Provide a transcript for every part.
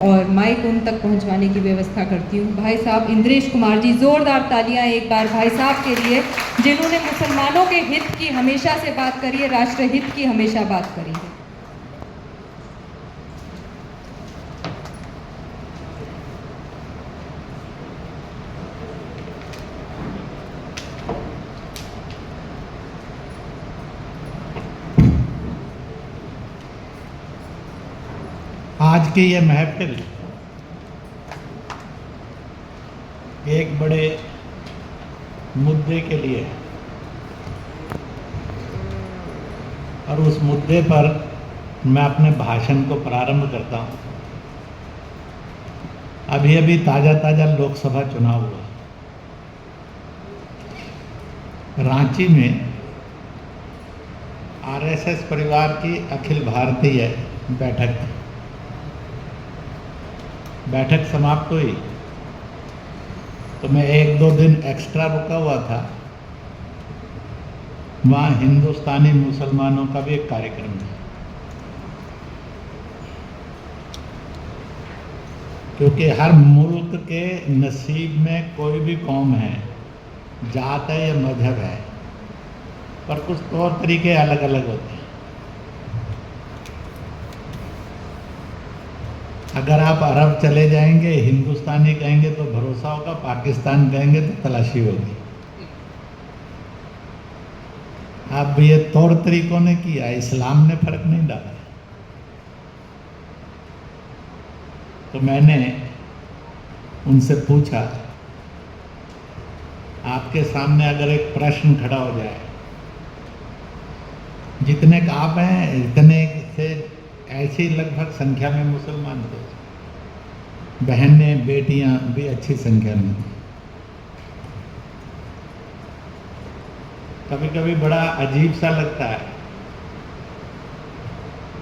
और माइक उन तक पहुंचवाने की व्यवस्था करती हूँ। भाई साहब इंद्रेश कुमार जी, जोरदार तालियां एक बार भाई साहब के लिए, जिन्होंने मुसलमानों के हित की हमेशा से बात करी है, राष्ट्र हित की हमेशा बात करी है। आज की ये महफिल एक बड़े मुद्दे के लिए है और उस मुद्दे पर मैं अपने भाषण को प्रारंभ करता हूँ। अभी अभी ताज़ा लोकसभा चुनाव हुआ। रांची में आरएसएस परिवार की अखिल भारतीय बैठक समाप्त हुई तो मैं 1-2 दिन एक्स्ट्रा रुका हुआ था। वहाँ हिंदुस्तानी मुसलमानों का भी एक कार्यक्रम था, क्योंकि हर मुल्क के नसीब में कोई भी कौम है, जात है या मजहब है, पर कुछ तौर तरीके अलग अलग होते हैं। अगर आप अरब चले जाएंगे, हिंदुस्तानी कहेंगे तो भरोसा होगा, पाकिस्तान कहेंगे तो तलाशी होगी। अब ये तौर तरीकों ने किया, इस्लाम ने फर्क नहीं डाला। तो मैंने उनसे पूछा, आपके सामने अगर एक प्रश्न खड़ा हो जाए, जितने का आप हैं इतने से ऐसी लगभग संख्या में मुसलमान थे, बहनें बेटियां भी अच्छी संख्या में थी। कभी कभी बड़ा अजीब सा लगता है,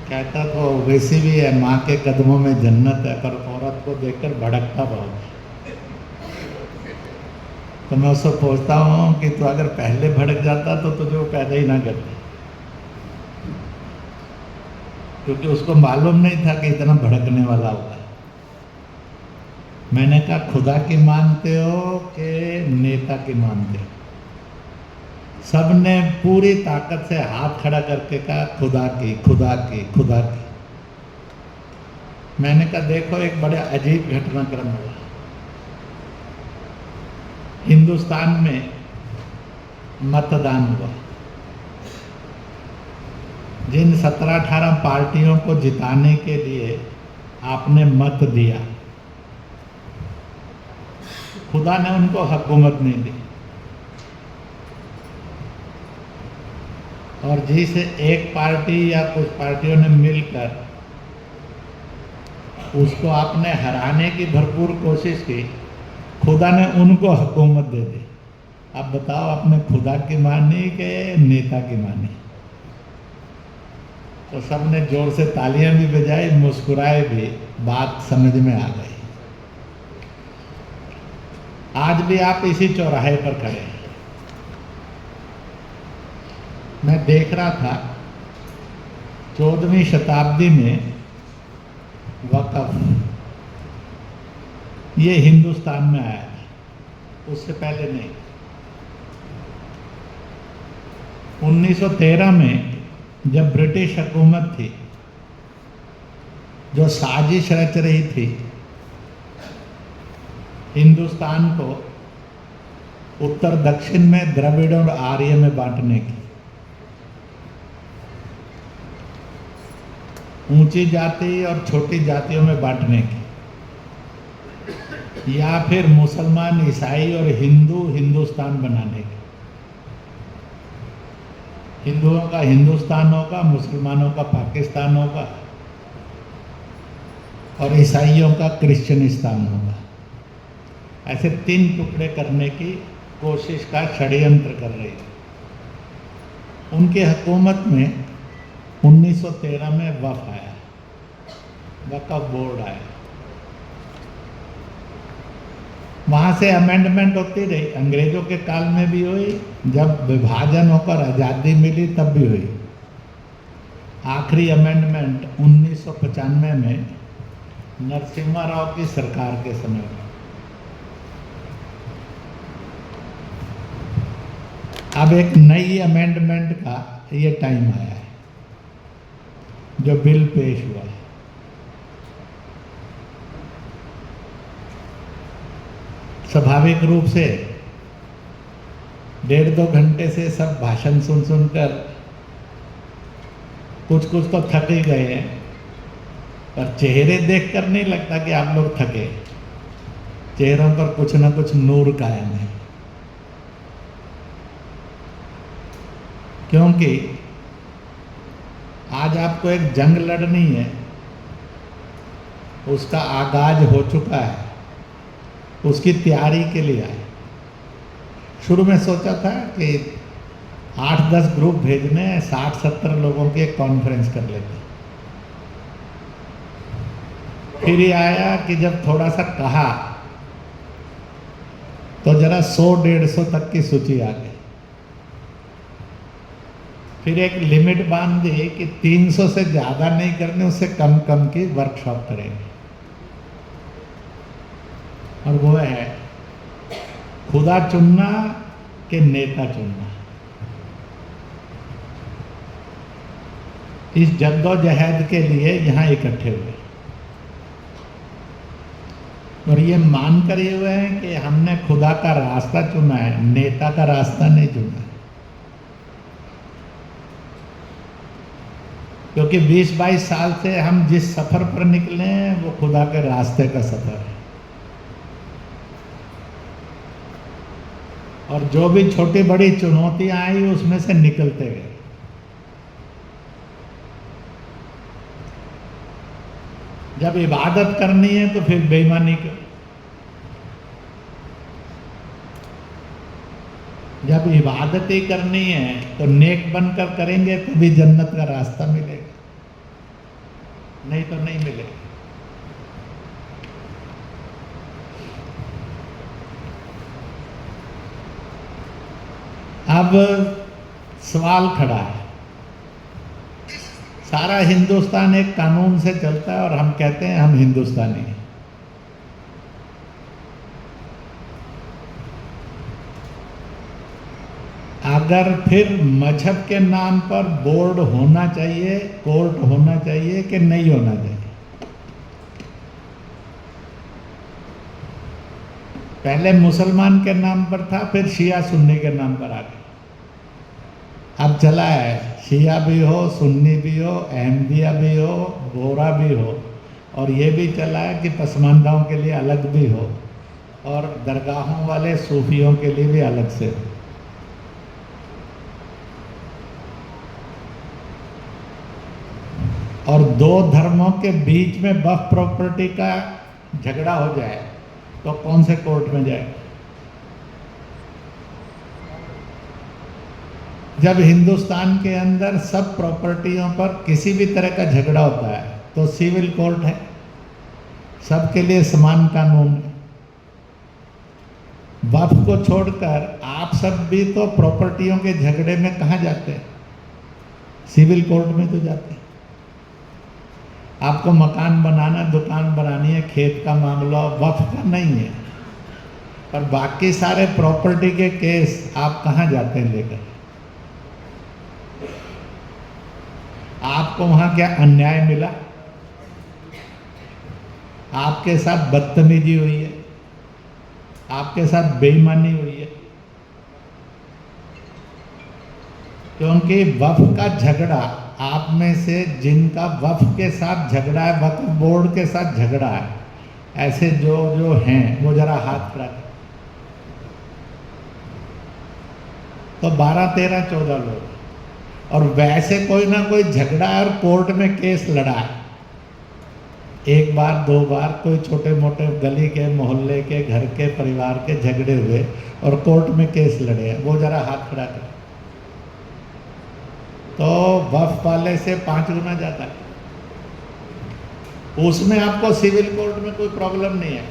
कहता तो वैसे भी है, माँ के कदमों में जन्नत है, पर औरत को देखकर भड़कता बहुत है। तो मैं उससे पूछता हूँ कि तू अगर पहले भड़क जाता तो तुझे वो पैदा ही ना करते, क्योंकि उसको मालूम नहीं था कि इतना भड़कने वाला होगा। मैंने कहा, खुदा की मानते हो कि नेता की मानते हो? सबने पूरी ताकत से हाथ खड़ा करके कहा, खुदा की, खुदा की, खुदा की। मैंने कहा, देखो एक बड़े अजीब घटनाक्रम हुआ। हिंदुस्तान में मतदान हुआ। जिन 17-18 पार्टियों को जिताने के लिए आपने मत दिया, खुदा ने उनको हुकूमत नहीं दी, और जिस एक पार्टी या कुछ पार्टियों ने मिलकर उसको आपने हराने की भरपूर कोशिश की, खुदा ने उनको हुकूमत दे दी। अब बताओ, आपने खुदा की मानी कि नेता की मानी? तो सबने जोर से तालियां भी बजाई, मुस्कुराए भी, बात समझ में आ गई। आज भी आप इसी चौराहे पर खड़े हैं। मैं देख रहा था 14वीं शताब्दी में वक़्फ़ ये हिंदुस्तान में आया था, उससे पहले नहीं। 1913 में जब ब्रिटिश हुकूमत थी, जो साजिश रच रही थी हिंदुस्तान को उत्तर दक्षिण में द्रविड़ और आर्य में बांटने की, ऊंची जाति और छोटी जातियों में बांटने की, या फिर मुसलमान, ईसाई और हिंदू हिंदुस्तान बनाने की। हिंदुओं का हिंदुस्तान होगा, मुसलमानों का पाकिस्तान होगा, और ईसाइयों का क्रिश्चियनिस्तान होगा। ऐसे 3 टुकड़े करने की कोशिश का षड्यंत्र कर रही थी। उनकी हुकूमत में 1913 में वक़्फ़ आया, वक़्फ़ बोर्ड आया। वहाँ से अमेंडमेंट होती रही, अंग्रेज़ों के काल में भी हुई, जब विभाजन होकर आज़ादी मिली तब भी हुई। आखिरी अमेंडमेंट 1995 में नरसिम्हा राव की सरकार के समय में। अब एक नई अमेंडमेंट का ये टाइम आया है, जो बिल पेश हुआ है। स्वाभाविक रूप से 1.5-2 घंटे से सब भाषण सुन सुनकर कुछ कुछ तो थक ही गए हैं, पर चेहरे देखकर नहीं लगता कि आप लोग थके। चेहरों पर कुछ ना कुछ नूर कायम है, क्योंकि आज आपको एक जंग लड़नी है, उसका आगाज हो चुका है, उसकी तैयारी के लिए आए। शुरू में सोचा था कि 8-10 ग्रुप भेजने, 60-70 लोगों की एक कॉन्फ्रेंस कर लेते। फिर ये आया कि जब थोड़ा सा कहा तो जरा 100-150 तक की सूची आ गई। फिर एक लिमिट बांध दी कि 300 से ज़्यादा नहीं करने, उससे कम कम की वर्कशॉप करेंगे। और वो है खुदा चुनना कि नेता चुनना। इस जद्दोजहद के लिए यहाँ इकट्ठे हुए और ये मानकर ये हुए हैं कि हमने खुदा का रास्ता चुना है, नेता का रास्ता नहीं चुना है। क्योंकि 20-22 साल से हम जिस सफर पर निकले हैं वो खुदा के रास्ते का सफर है। और जो भी छोटी बड़ी चुनौतियां आई उसमें से निकलते गए। जब इबादत करनी है तो फिर बेईमानी करो, जब इबादत ही करनी है तो नेक बनकर करेंगे तो भी जन्नत का रास्ता मिलेगा, नहीं तो नहीं मिलेगा। अब सवाल खड़ा है, सारा हिंदुस्तान एक कानून से चलता है और हम कहते हैं हम हिंदुस्तानी हैं। अगर फिर मजहब के नाम पर बोर्ड होना चाहिए, कोर्ट होना चाहिए कि नहीं होना चाहिए? पहले मुसलमान के नाम पर था, फिर शिया सुन्नी के नाम पर आ गया। अब चला है शिया भी हो, सुन्नी भी हो, अहमदिया भी हो, बोरा भी हो, और ये भी चला है कि पसमानदाओं के लिए अलग भी हो और दरगाहों वाले सूफियों के लिए भी अलग से हो। और दो धर्मों के बीच में वक्फ प्रॉपर्टी का झगड़ा हो जाए तो कौन से कोर्ट में जाए? जब हिंदुस्तान के अंदर सब प्रॉपर्टियों पर किसी भी तरह का झगड़ा होता है तो सिविल कोर्ट है, सबके लिए समान कानून है। वक्फ को छोड़कर आप सब भी तो प्रॉपर्टियों के झगड़े में कहाँ जाते हैं? सिविल कोर्ट में तो जाते हैं। आपको मकान बनाना, दुकान बनानी है, खेत का मामला वक्फ का नहीं है, पर बाकी सारे प्रॉपर्टी के केस आप कहाँ जाते हैं लेकर? आपको वहाँ क्या अन्याय मिला? आपके साथ बदतमीजी हुई है, आपके साथ बेईमानी हुई है, क्योंकि वक्फ का झगड़ा आप में से जिनका वक्फ के साथ झगड़ा है, वक्फ बोर्ड के साथ झगड़ा है, ऐसे जो जो हैं वो जरा हाथ खड़ा करें। तो 12, 13, 14 लोग, और वैसे कोई ना कोई झगड़ा है और कोर्ट में केस लड़ा है। एक बार, दो बार कोई छोटे मोटे गली के, मोहल्ले के, घर के, परिवार के झगड़े हुए और कोर्ट में केस लड़े हैं, वो जरा हाथ खड़ा करें। तो वक्फ वाले से 5 गुना ज़्यादा है। उसमें आपको सिविल कोर्ट में कोई प्रॉब्लम नहीं है।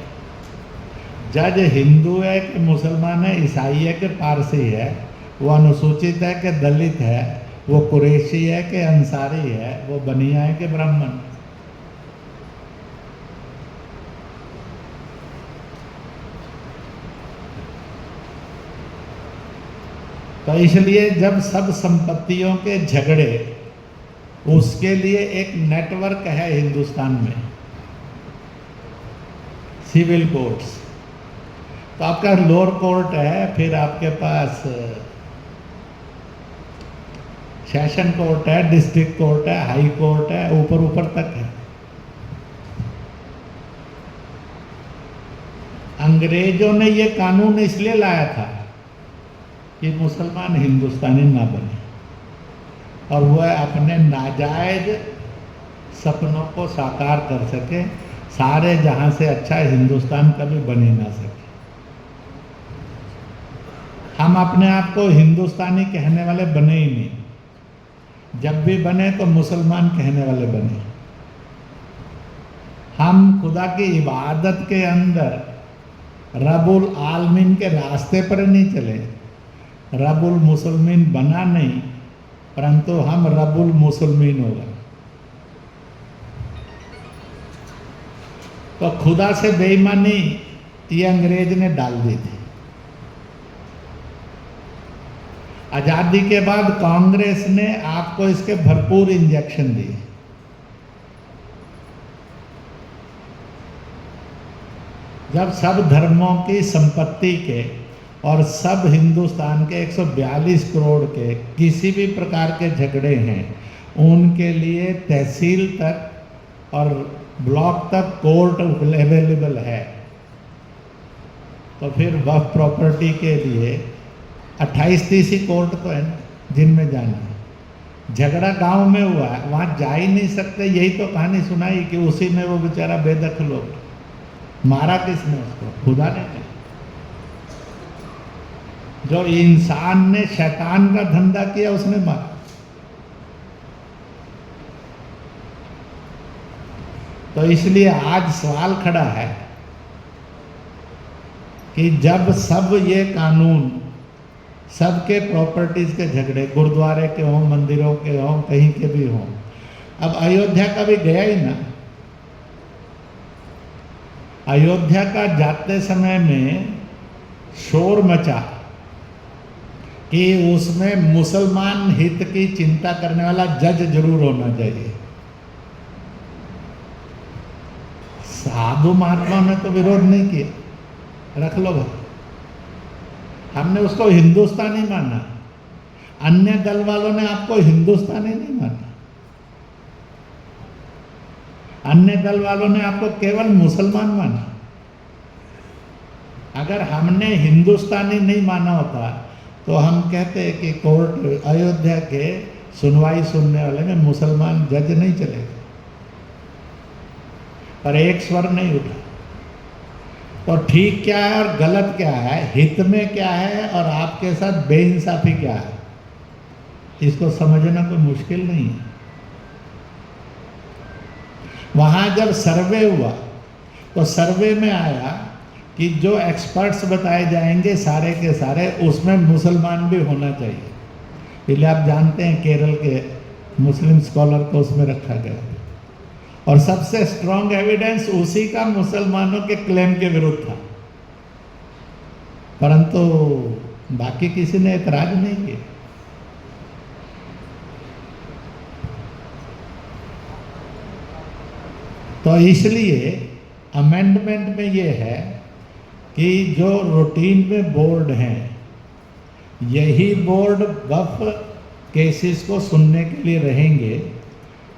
जज हिंदू है कि मुसलमान है, ईसाई है कि पारसी है, वो अनुसूचित है कि दलित है, वो कुरैशी है कि अंसारी है, वो बनिया है कि ब्राह्मण। तो इसलिए जब सब संपत्तियों के झगड़े, उसके लिए एक नेटवर्क है हिंदुस्तान में, सिविल कोर्ट्स। तो आपका लोअर कोर्ट है, फिर आपके पास सेशन कोर्ट है, डिस्ट्रिक्ट कोर्ट है, हाई कोर्ट है, ऊपर ऊपर तक है। अंग्रेजों ने ये कानून इसलिए लाया था कि मुसलमान हिंदुस्तानी ना बने और वह अपने नाजायज सपनों को साकार कर सके, सारे जहां से अच्छा हिंदुस्तान कभी बन ही ना सके। हम अपने आप को हिंदुस्तानी कहने वाले बने ही नहीं, जब भी बने तो मुसलमान कहने वाले बने। हम खुदा की इबादत के अंदर रबुल आलमीन के रास्ते पर नहीं चले, रबुल मुसलमीन बना नहीं, परंतु हम रबुल मुसलमीन हो गए। तो खुदा से बेईमानी ये अंग्रेज ने डाल दी थी। आज़ादी के बाद कांग्रेस ने आपको इसके भरपूर इंजेक्शन दिए। जब सब धर्मों की संपत्ति के और सब हिंदुस्तान के 142 करोड़ के किसी भी प्रकार के झगड़े हैं, उनके लिए तहसील तक और ब्लॉक तक कोर्ट अवेलेबल है, तो फिर वक्फ प्रॉपर्टी के लिए 28-30 कोर्ट तो है ना जिनमें जाना है। झगड़ा गांव में हुआ है, वहाँ जा ही नहीं सकते। यही तो कहानी सुनाई कि उसी में वो बेचारा बेदखल हो गया। मारा किसने उसको? खुदा ने। जो इंसान ने शैतान का धंधा किया उसने मारा। तो इसलिए आज सवाल खड़ा है कि जब सब ये कानून सबके प्रॉपर्टीज के झगड़े, गुरुद्वारे के हों, मंदिरों के हों, कहीं के भी हों, अब अयोध्या का भी गया ही ना। अयोध्या का जाते समय में शोर मचा कि उसमें मुसलमान हित की चिंता करने वाला जज जरूर होना चाहिए। साधु महात्मा ने तो विरोध नहीं किया, रख लो भाई। हमने उसको हिंदुस्तानी माना, अन्य दल वालों ने आपको हिंदुस्तानी नहीं माना। अन्य दल वालों ने आपको केवल मुसलमान माना। अगर हमने हिंदुस्तानी नहीं माना होता तो हम कहते कि कोर्ट अयोध्या के सुनवाई सुनने वाले में मुसलमान जज नहीं चलेगा, पर एक स्वर नहीं उठा। तो ठीक क्या है और गलत क्या है, हित में क्या है और आपके साथ बेइंसाफी क्या है, इसको समझना कोई मुश्किल नहीं है। वहाँ जब सर्वे हुआ तो सर्वे में आया कि जो एक्सपर्ट्स बताए जाएंगे सारे के सारे, उसमें मुसलमान भी होना चाहिए। इसलिए आप जानते हैं केरल के मुस्लिम स्कॉलर को उसमें रखा गया और सबसे स्ट्रॉन्ग एविडेंस उसी का मुसलमानों के क्लेम के विरुद्ध था, परंतु बाकी किसी ने एतराज नहीं किया। तो इसलिए अमेंडमेंट में ये है कि जो रूटीन में बोर्ड हैं, यही बोर्ड वक्फ केसेस को सुनने के लिए रहेंगे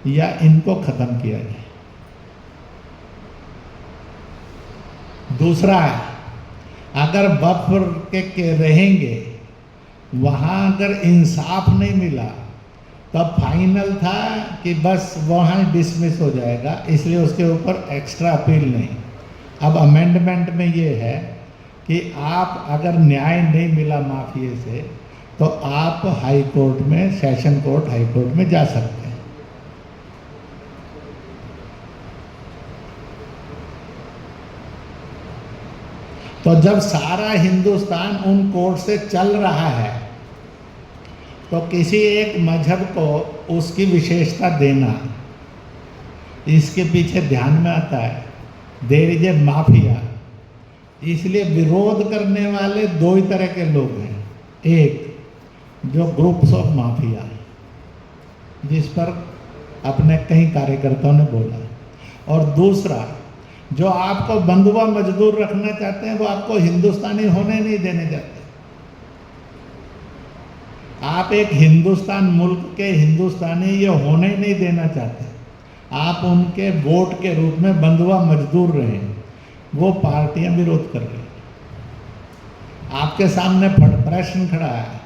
या इनको ख़त्म किया जाए। दूसरा, अगर वक्फ के रहेंगे, वहाँ अगर इंसाफ नहीं मिला तब फाइनल था कि बस वहाँ डिसमिस हो जाएगा, इसलिए उसके ऊपर एक्स्ट्रा अपील नहीं। अब अमेंडमेंट में ये है कि आप अगर न्याय नहीं मिला माफिए से तो आप हाई कोर्ट में, सेशन कोर्ट, हाई कोर्ट में जा सकते हैं। तो जब सारा हिंदुस्तान उन कोर्ट से चल रहा है तो किसी एक मजहब को उसकी विशेषता देना, इसके पीछे ध्यान में आता है देयर इज ए माफिया। इसलिए विरोध करने वाले दो ही तरह के लोग हैं। एक, जो ग्रुप्स ऑफ माफिया, जिस पर अपने कई कार्यकर्ताओं ने बोला, और दूसरा जो आपको बंधुआ मजदूर रखना चाहते हैं वो आपको हिंदुस्तानी होने नहीं देने जाते। आप एक हिंदुस्तान मुल्क के हिंदुस्तानी ये होने नहीं देना चाहते। आप उनके वोट के रूप में बंधुआ मजदूर रहे, वो पार्टियां विरोध कर रही। आपके सामने प्रश्न खड़ा है,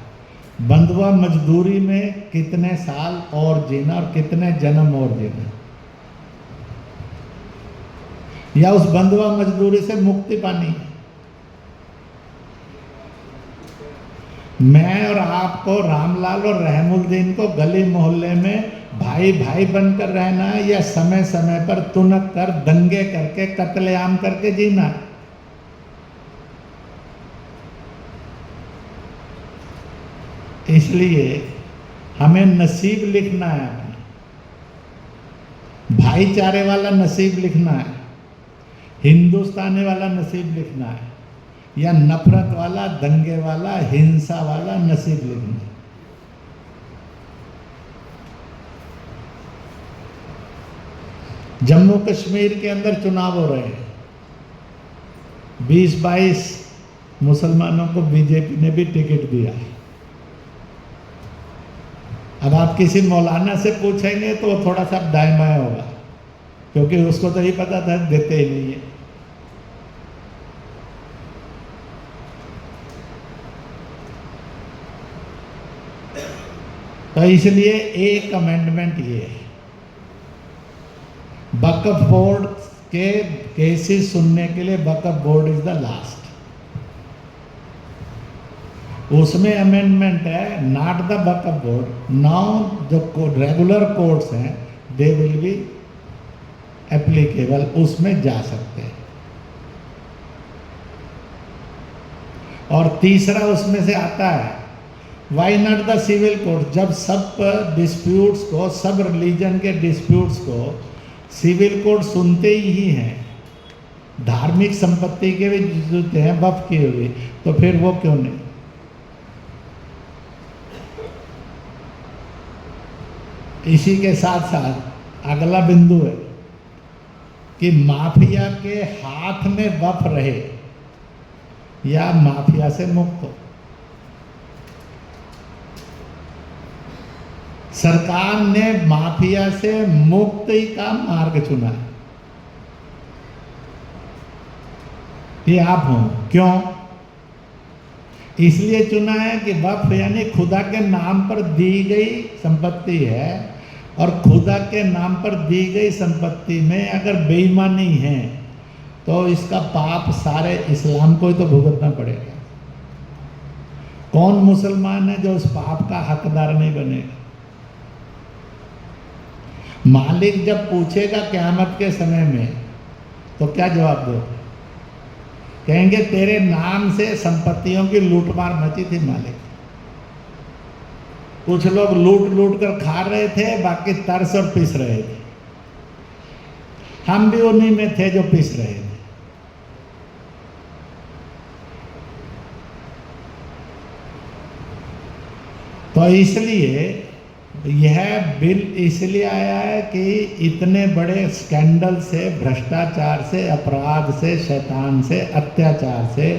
बंधुआ मजदूरी में कितने साल और जीना और कितने जन्म और जीना, या उस बंधुआ मजदूरी से मुक्ति पानी है। मैं और आपको, रामलाल और रहमुद्दीन को गली मोहल्ले में भाई भाई बनकर रहना है, या समय समय पर तुनक कर दंगे करके कत्लेआम करके जीना है? इसलिए हमें नसीब लिखना है अपना, भाईचारे वाला नसीब लिखना है, हिंदुस्तानी वाला नसीब लिखना है, या नफरत वाला, दंगे वाला, हिंसा वाला नसीब लिखना है। जम्मू कश्मीर के अंदर चुनाव हो रहे हैं, 20-22 मुसलमानों को बीजेपी ने भी टिकट दिया है। अब आप किसी मौलाना से पूछेंगे तो वो थोड़ा सा दाएं बाएं होगा, क्योंकि उसको तो ये पता था देते ही नहीं है। तो इसलिए एक अमेंडमेंट ये है, वक्फ बोर्ड के केसेस सुनने के लिए वक्फ बोर्ड इज द लास्ट। उसमें अमेंडमेंट है, not the Waqf board, now जो रेगुलर कोर्ट्स हैं दे विल बी एप्लीकेबल, उसमें जा सकते हैं। और तीसरा उसमें से आता है, why not the civil court, जब सब डिस्प्यूट्स को, सब रिलीजन के डिस्प्यूट्स को सिविल कोर्ट सुनते ही हैं, धार्मिक संपत्ति के भी जो हैं वक्फ की हुई, तो फिर वो क्यों नहीं? इसी के साथ साथ अगला बिंदु है कि माफिया के हाथ में वक्फ रहे या माफिया से मुक्त हो। सरकार ने माफिया से मुक्ति का मार्ग चुना है। ये आप हो, क्यों? इसलिए चुना है कि वक्फ यानी खुदा के नाम पर दी गई संपत्ति है, और खुदा के नाम पर दी गई संपत्ति में अगर बेईमानी है तो इसका पाप सारे इस्लाम को ही तो भुगतना पड़ेगा। कौन मुसलमान है जो उस पाप का हकदार नहीं बनेगा? मालिक जब पूछेगा क़यामत के समय में तो क्या जवाब दो? कहेंगे तेरे नाम से संपत्तियों की लूटमार मची थी मालिक। कुछ लोग लूट लूट कर खा रहे थे, बाकी तरस और पिस रहे थे। हम भी उन्हीं में थे जो पिस रहे थे। तो इसलिए यह बिल इसलिए आया है कि इतने बड़े स्कैंडल से, भ्रष्टाचार से, अपराध से, शैतान से, अत्याचार से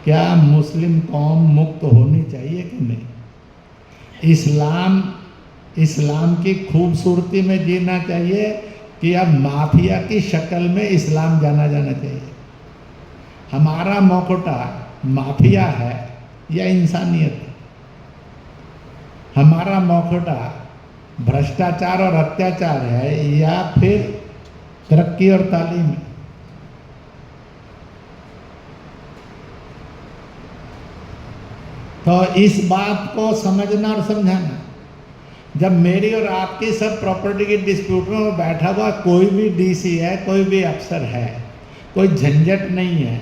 क्या मुस्लिम कौम मुक्त होनी चाहिए कि नहीं? इस्लाम की खूबसूरती में जीना चाहिए कि अब माफिया की शक्ल में इस्लाम जाना चाहिए? हमारा मौकुटा माफिया है या इंसानियत? हमारा मौकुटा भ्रष्टाचार और अत्याचार है या फिर तरक्की और तालीम? तो इस बात को समझना और समझाना। जब मेरी और आपकी सब प्रॉपर्टी की डिस्प्यूट में वो बैठा हुआ कोई भी डीसी है, कोई भी अफसर है, कोई झंझट नहीं है,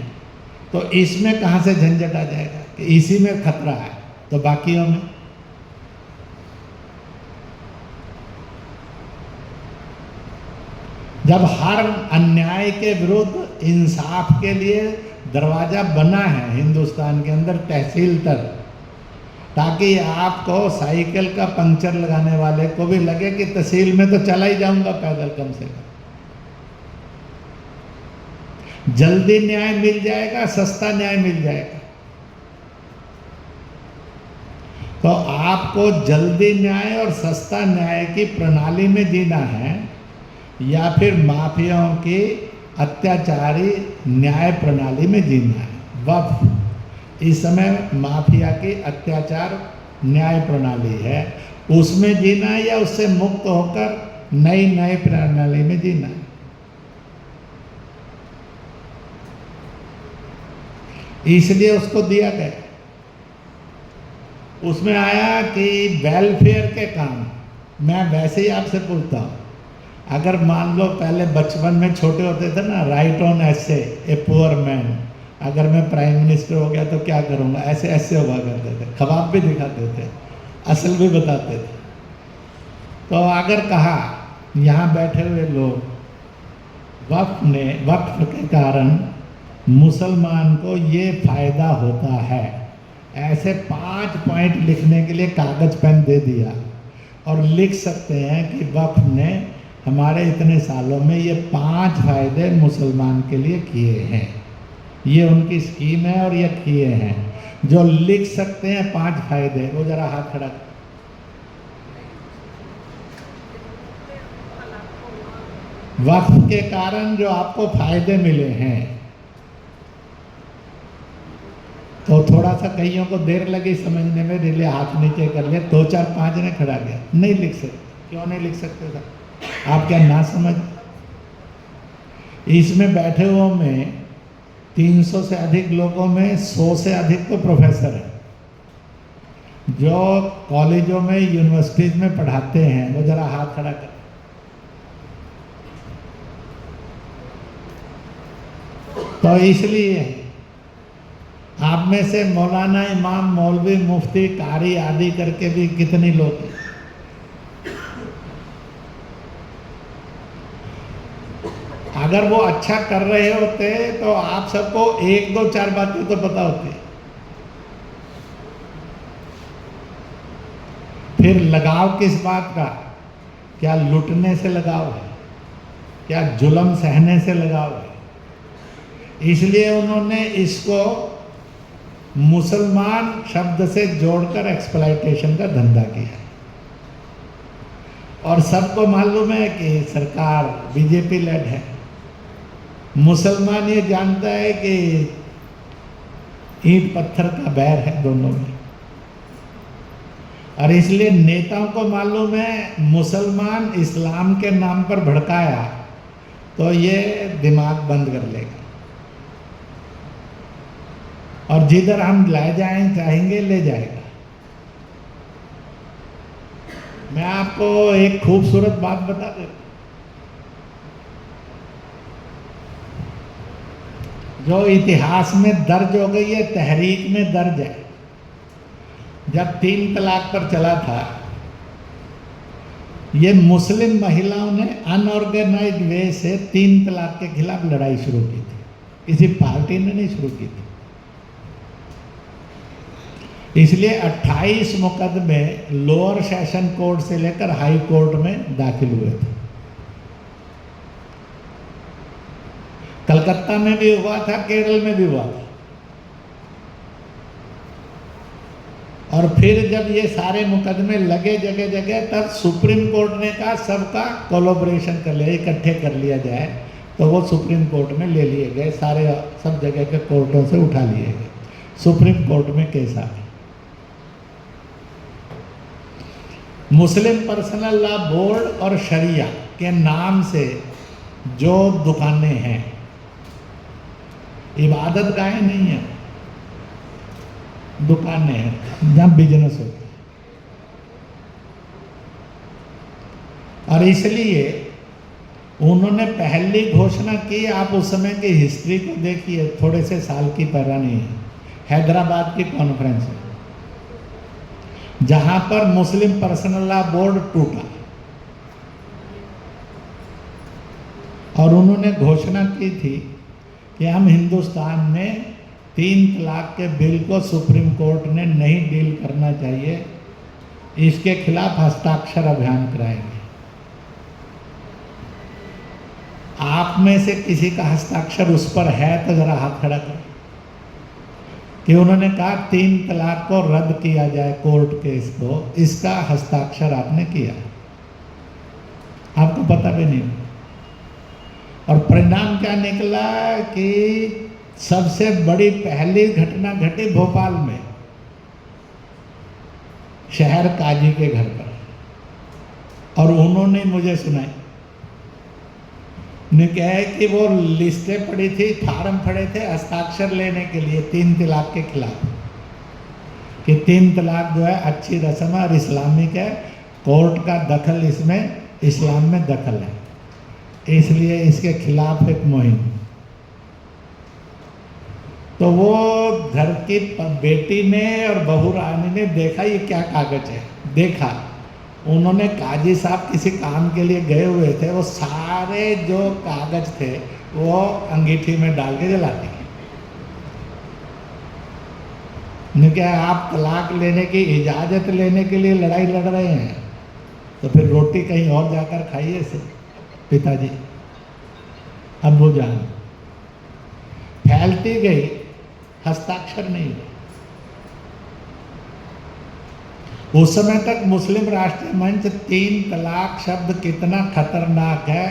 तो इसमें कहाँ से झंझट आ जाएगा कि इसी में खतरा है तो बाकियों में? जब हर अन्याय के विरुद्ध इंसाफ के लिए दरवाज़ा बना है हिंदुस्तान के अंदर तहसील तक, ताकि आपको साइकिल का पंक्चर लगाने वाले को भी लगे कि तहसील में तो चला ही जाऊंगा पैदल कम से कम। जल्दी न्याय मिल जाएगा, सस्ता न्याय मिल जाएगा। तो आपको जल्दी न्याय और सस्ता न्याय की प्रणाली में जीना है या फिर माफियाओं की अत्याचारी न्याय प्रणाली में जीना है। वक्फ इस समय माफिया की अत्याचार न्याय प्रणाली है, उसमें जीना है या उससे मुक्त होकर नई नई प्रणाली में जीना है। इसलिए उसको दिया गया। उसमें आया कि वेलफेयर के काम। मैं वैसे ही आपसे पूछता हूँ, अगर मान लो पहले बचपन में छोटे होते थे ना, राइट ऑन ऐसे ए पुअर मैन, अगर मैं प्राइम मिनिस्टर हो गया तो क्या करूँगा, ऐसे ऐसे हुआ करते थे, ख्वाब भी दिखाते थे, असल भी बताते थे। तो अगर कहा यहाँ बैठे हुए लोग वक्फ के कारण मुसलमान को ये फायदा होता है, ऐसे 5 पॉइंट लिखने के लिए कागज पेन दे दिया और लिख सकते हैं कि वक्फ ने हमारे इतने सालों में ये 5 फायदे मुसलमान के लिए किए हैं, ये उनकी स्कीम है और ये किए हैं। जो लिख सकते हैं 5 फायदे, वो जरा हाथ खड़ा। वक्फ के कारण जो आपको फायदे मिले हैं, तो थोड़ा सा कईयों को देर लगी समझने में, रिले हाथ नीचे कर लिया, 2 4 5 ने खड़ा गया। नहीं लिख सकते। क्यों नहीं लिख सकते था? आप क्या ना समझ? इसमें बैठे हुओं में 300 से अधिक लोगों में 100 से अधिक तो प्रोफेसर हैं जो कॉलेजों में यूनिवर्सिटीज में पढ़ाते हैं। वो जरा हाथ खड़ा कर। तो इसलिए आप में से मौलाना, इमाम, मौलवी, मुफ्ती, कारी आदि करके भी कितने लोग हैं। अगर वो अच्छा कर रहे होते तो आप सबको 1 2 4 बातें तो पता होती। फिर लगाव किस बात का? क्या लुटने से लगाव है? क्या जुल्म सहने से लगाव है? इसलिए उन्होंने इसको मुसलमान शब्द से जोड़कर एक्सप्लॉयटेशन का धंधा किया। और सबको मालूम है कि सरकार बीजेपी लेड है। मुसलमान ये जानता है कि ईंट पत्थर का बैर है दोनों में, और इसलिए नेताओं को मालूम है मुसलमान इस्लाम के नाम पर भड़काया तो ये दिमाग बंद कर लेगा, और जिधर हम ले जाएं चाहेंगे ले जाएगा। मैं आपको एक खूबसूरत बात बता देता, जो इतिहास में दर्ज हो गई है, तहरीक में दर्ज है। जब 3 तलाक पर चला था, ये मुस्लिम महिलाओं ने अनऑर्गेनाइज्ड वे से 3 तलाक के खिलाफ लड़ाई शुरू की थी। किसी पार्टी ने नहीं शुरू की थी। इसलिए 28 मुकदमे लोअर सेशन कोर्ट से लेकर हाई कोर्ट में दाखिल हुए थे। कलकत्ता में भी हुआ था, केरल में भी हुआ था। और फिर जब ये सारे मुकदमे लगे जगह जगह, तब सुप्रीम कोर्ट ने कहा सबका कोलैबोरेशन कर लिया, इकट्ठे कर लिया जाए। तो वो सुप्रीम कोर्ट में ले लिए गए, सारे सब जगह के कोर्टों से उठा लिए गए। सुप्रीम कोर्ट में केस आ गया। मुस्लिम पर्सनल लॉ बोर्ड और शरिया के नाम से जो दुकानें हैं, इबादत गाहें नहीं है, दुकानें हैं जहाँ बिजनेस होता है। और इसलिए उन्होंने पहली घोषणा की, आप उस समय की हिस्ट्री को देखिए, थोड़े से साल की पुरानी है, हैदराबाद की कॉन्फ्रेंस है, जहां पर मुस्लिम पर्सनल लॉ बोर्ड टूटा और उन्होंने घोषणा की थी कि हम हिंदुस्तान में 3 तलाक के बिल को सुप्रीम कोर्ट ने नहीं डील करना चाहिए, इसके खिलाफ हस्ताक्षर अभियान कराएंगे। आप में से किसी का हस्ताक्षर उस पर है तो जरा हाथ खड़ा करें कि उन्होंने कहा 3 तलाक को रद्द किया जाए कोर्ट केस को, इसका हस्ताक्षर आपने किया, आपको पता भी नहीं। और परिणाम क्या निकला कि सबसे बड़ी पहली घटना घटी भोपाल में, शहर काजी के घर पर, और उन्होंने मुझे सुनाई। ने क्या है कि वो लिस्टें पड़ी थी, फार्म पड़े थे हस्ताक्षर लेने के लिए 3 तलाक के खिलाफ, कि 3 तलाक जो है अच्छी रस्म और इस्लामिक है, कोर्ट का दखल इसमें इस्लाम में दखल है, इसलिए इसके खिलाफ एक मुहिम। तो वो घर की बेटी ने और बहू रानी ने देखा ये क्या कागज है, देखा, उन्होंने काजी साहब किसी काम के लिए गए हुए थे, वो सारे जो कागज थे वो अंगीठी में डाल के जला दिए। ने क्या आप तलाक लेने की इजाज़त लेने के लिए लड़ाई लड़ रहे हैं, तो फिर रोटी कहीं और जाकर खाइए से पिताजी। अब्बू जान फैलती गई, हस्ताक्षर नहीं हुआ। उस समय तक मुस्लिम राष्ट्रीय मंच 3 तलाक शब्द कितना खतरनाक है,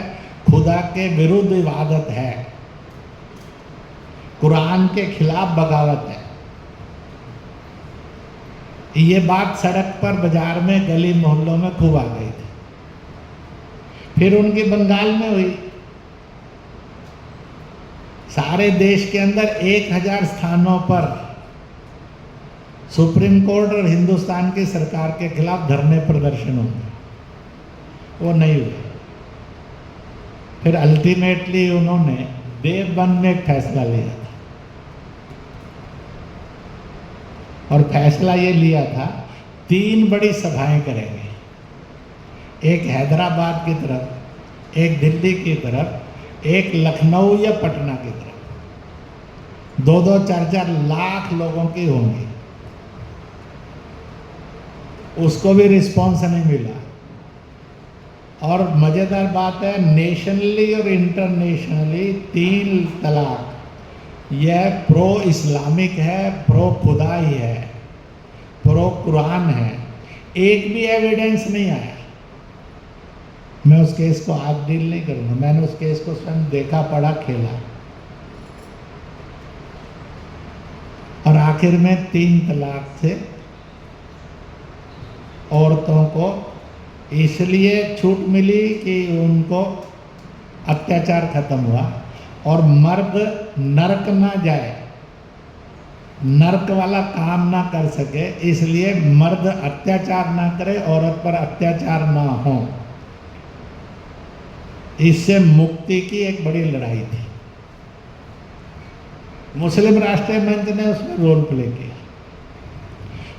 खुदा के विरुद्ध इबादत है, कुरान के खिलाफ बगावत है, ये बात सड़क पर, बाजार में, गली मोहल्लों में खूब आ गई थी। फिर उनकी बंगाल में हुई, सारे देश के अंदर 1000 स्थानों पर सुप्रीम कोर्ट और हिंदुस्तान की सरकार के खिलाफ धरने प्रदर्शन होंगे, वो नहीं हुए। फिर अल्टीमेटली उन्होंने देवबंद में एक फैसला लिया था, और फैसला ये लिया था 3 बड़ी सभाएं करेंगे, एक हैदराबाद की तरफ, एक दिल्ली की तरफ, एक लखनऊ या पटना की तरफ, 2-2, 4-4 लाख लोगों की होंगी। उसको भी रिस्पॉन्स नहीं मिला। और मज़ेदार बात है, नेशनली और इंटरनेशनली 3 तलाक यह प्रो इस्लामिक है, प्रो खुदाई है, प्रो कुरान है, एक भी एविडेंस नहीं आया। मैं उस केस को आज डील नहीं करूँगा, मैंने उस केस को स्वयं देखा, पढ़ा, खेला, और आखिर में 3 तलाक से औरतों को इसलिए छूट मिली कि उनको अत्याचार खत्म हुआ, और मर्द नरक ना जाए, नरक वाला काम ना कर सके, इसलिए मर्द अत्याचार ना करे, औरत पर अत्याचार ना हो, इससे मुक्ति की एक बड़ी लड़ाई थी। मुस्लिम राष्ट्रीय मंच ने उसमें रोल प्ले किया,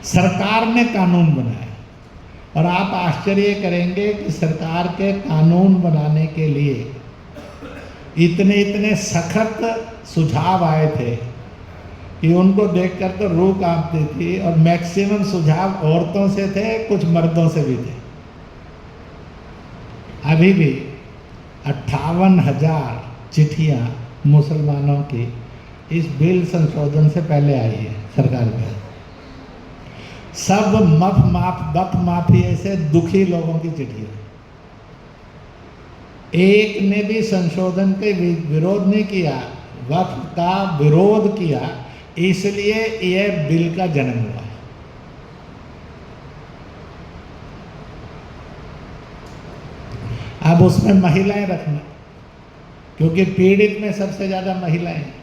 सरकार ने कानून बनाया, और आप आश्चर्य करेंगे कि सरकार के कानून बनाने के लिए इतने इतने सख्त सुझाव आए थे कि उनको देखकर तो रूह कांपती थी, और मैक्सिमम सुझाव औरतों से थे, कुछ मर्दों से भी थे। अभी भी 58,000 चिट्ठियाँ मुसलमानों की इस बिल संशोधन से पहले आई है सरकार में, सब बफ माफिए से दुखी लोगों की चिट्ठियाँ। एक ने भी संशोधन के विरोध नहीं किया, वक्फ का विरोध किया, इसलिए यह बिल का जन्म हुआ। अब उसमें महिलाएं रखना, क्योंकि पीड़ित में सबसे ज़्यादा महिलाएं हैं।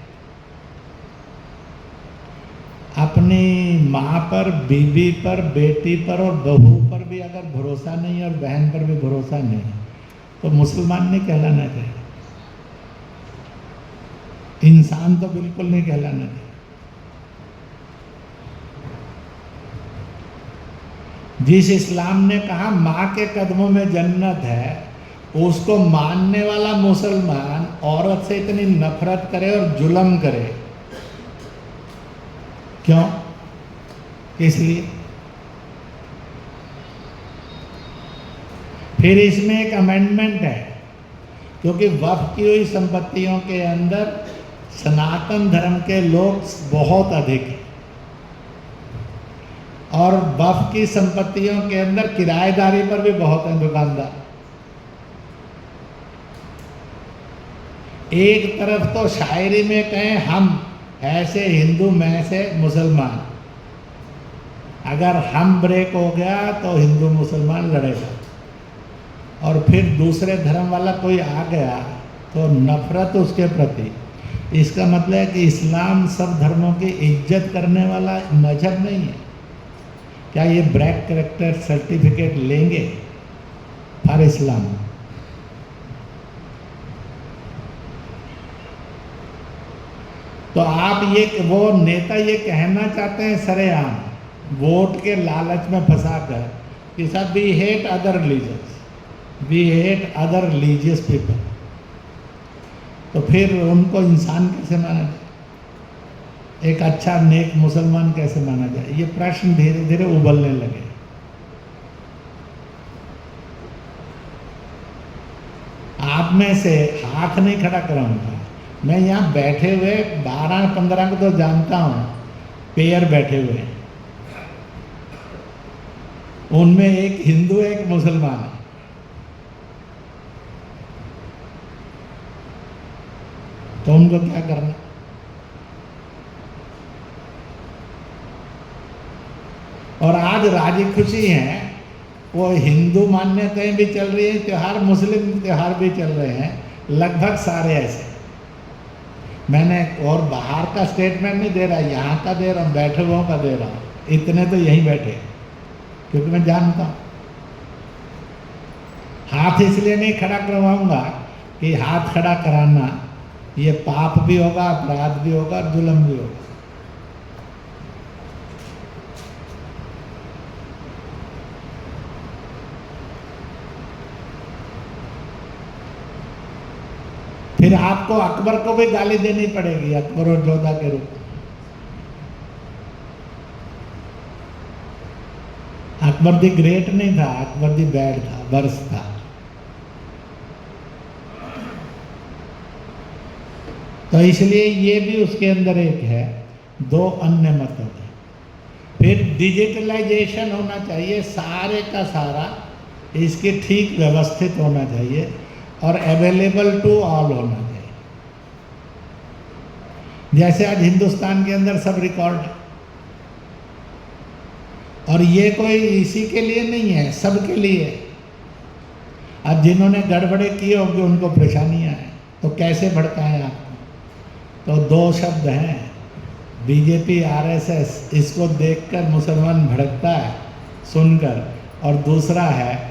अपनी माँ पर, बीवी पर, बेटी पर और बहू पर भी अगर भरोसा नहीं और बहन पर भी भरोसा नहीं, तो मुसलमान नहीं कहलाना चाहिए, इंसान तो बिल्कुल नहीं कहलाना चाहिए। जिस इस्लाम ने कहा माँ के कदमों में जन्नत है, उसको मानने वाला मुसलमान औरत से इतनी नफरत करे और जुल्म करे क्यों, किस लिए? फिर इसमें एक अमेंडमेंट है, क्योंकि वक्फ की हुई संपत्तियों के अंदर सनातन धर्म के लोग बहुत अधिक हैं और वक्फ की संपत्तियों के अंदर किराएदारी पर भी बहुत हैं दुकानदार। एक तरफ तो शायरी में कहें हम ऐसे हिंदू मैं से मुसलमान, अगर हम ब्रेक हो गया तो हिंदू मुसलमान लड़ेगा, और फिर दूसरे धर्म वाला कोई आ गया तो नफरत उसके प्रति। इसका मतलब है कि इस्लाम सब धर्मों की इज्जत करने वाला मजहब नहीं है। क्या ये ब्रैक कैरेक्टर सर्टिफिकेट लेंगे फॉर इस्लाम? तो आप ये, वो नेता ये कहना चाहते हैं सरेआम वोट के लालच में फंसाकर कि साहब we hate other religions, we hate other religious people, तो फिर उनको इंसान कैसे माना जाए, एक अच्छा नेक मुसलमान कैसे माना जाए? ये प्रश्न धीरे धीरे उबलने लगे। आप में से हाथ नहीं खड़ा कराऊंगा, मैं यहाँ बैठे हुए 12-15 को तो जानता हूँ, पेयर बैठे हुए हैं, उनमें एक हिंदू एक मुसलमान है। तो उनको क्या करना? और आज राजी खुशी हैं, वो हिंदू मान्यताएं भी चल रही हैं, त्यौहार मुस्लिम त्यौहार भी चल रहे हैं, लगभग सारे ऐसे। मैंने और बाहर का स्टेटमेंट नहीं दे रहा, यहाँ का दे रहा हूँ, बैठे हुओं का दे रहा हूँ। इतने तो यहीं बैठे, क्योंकि मैं जानता हूँ। हाथ इसलिए नहीं खड़ा करवाऊंगा कि हाथ खड़ा कराना ये पाप भी होगा, अपराध भी होगा और जुल्म भी होगा। फिर आपको अकबर को भी गाली देनी पड़ेगी, अकबर और जोधा के रूप में। अकबर दी ग्रेट नहीं था, अकबर दी बैड था, वर्ष था। तो इसलिए ये भी उसके अंदर एक है, दो अन्य मतों है। फिर डिजिटलाइजेशन होना चाहिए, सारे का सारा इसके ठीक व्यवस्थित होना चाहिए और अवेलेबल टू ऑल होना चाहिए। जैसे आज हिंदुस्तान के अंदर सब रिकॉर्ड है, और ये कोई इसी के लिए नहीं है, सबके लिए। अब जिन्होंने गड़बड़े किए होंगे उनको परेशानियां हैं, तो कैसे भड़काएं आपको? तो दो शब्द हैं, बीजेपी आरएसएस, इसको देखकर मुसलमान भड़कता है सुनकर, और दूसरा है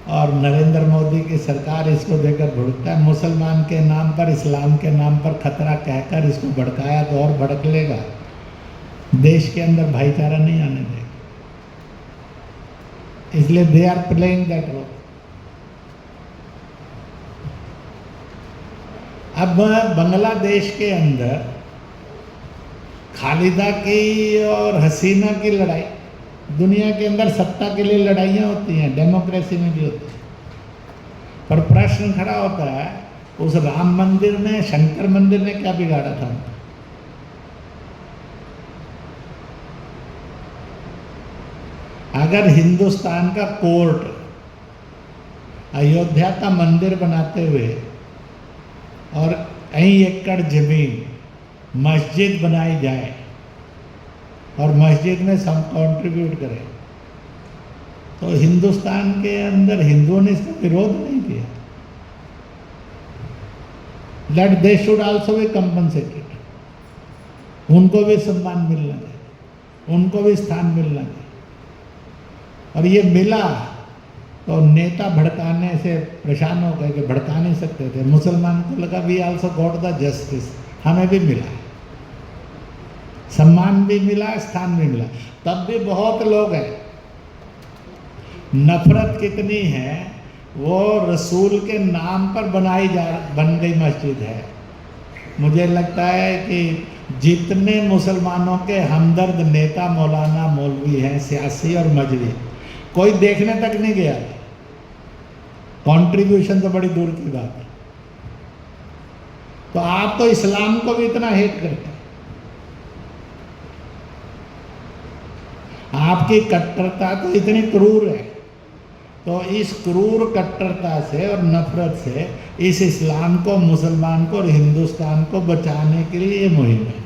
और नरेंद्र मोदी की सरकार इसको देकर भड़कता है। मुसलमान के नाम पर, इस्लाम के नाम पर खतरा कहकर इसको भड़काया तो और भड़क लेगा, देश के अंदर भाईचारा नहीं आने देगा। इसलिए they are playing that role. अब बांग्लादेश के अंदर खालिदा की और हसीना की लड़ाई, दुनिया के अंदर सत्ता के लिए लड़ाइयाँ होती हैं, डेमोक्रेसी में भी होती है, पर प्रश्न खड़ा होता है उस राम मंदिर ने, शंकर मंदिर ने क्या बिगाड़ा था? अगर हिंदुस्तान का कोर्ट अयोध्या का मंदिर बनाते हुए और कई एकड़ जमीन मस्जिद बनाई जाए और मस्जिद में सब कंट्रीब्यूट करें, तो हिंदुस्तान के अंदर हिंदुओं ने इसका विरोध नहीं किया। That they should also be compensated, उनको भी सम्मान मिलना चाहिए, उनको भी स्थान मिलना चाहिए। और ये मिला तो नेता भड़काने से परेशान हो गए कि भड़का नहीं सकते थे। मुसलमान को लगा we also got the justice, हमें भी मिला, सम्मान भी मिला, स्थान भी मिला। तब भी बहुत लोग हैं, नफरत कितनी है, वो रसूल के नाम पर बन गई मस्जिद है। मुझे लगता है कि जितने मुसलमानों के हमदर्द नेता मौलाना मौलवी हैं, सियासी और मजहबी, कोई देखने तक नहीं गया। कंट्रीब्यूशन तो बड़ी दूर की बात है। तो आप तो इस्लाम को भी इतना हेट करते हैं। आपकी कट्टरता तो इतनी क्रूर है। तो इस क्रूर कट्टरता से और नफरत से इस इस्लाम को, मुसलमान को और हिंदुस्तान को बचाने के लिए ये मुहिम है।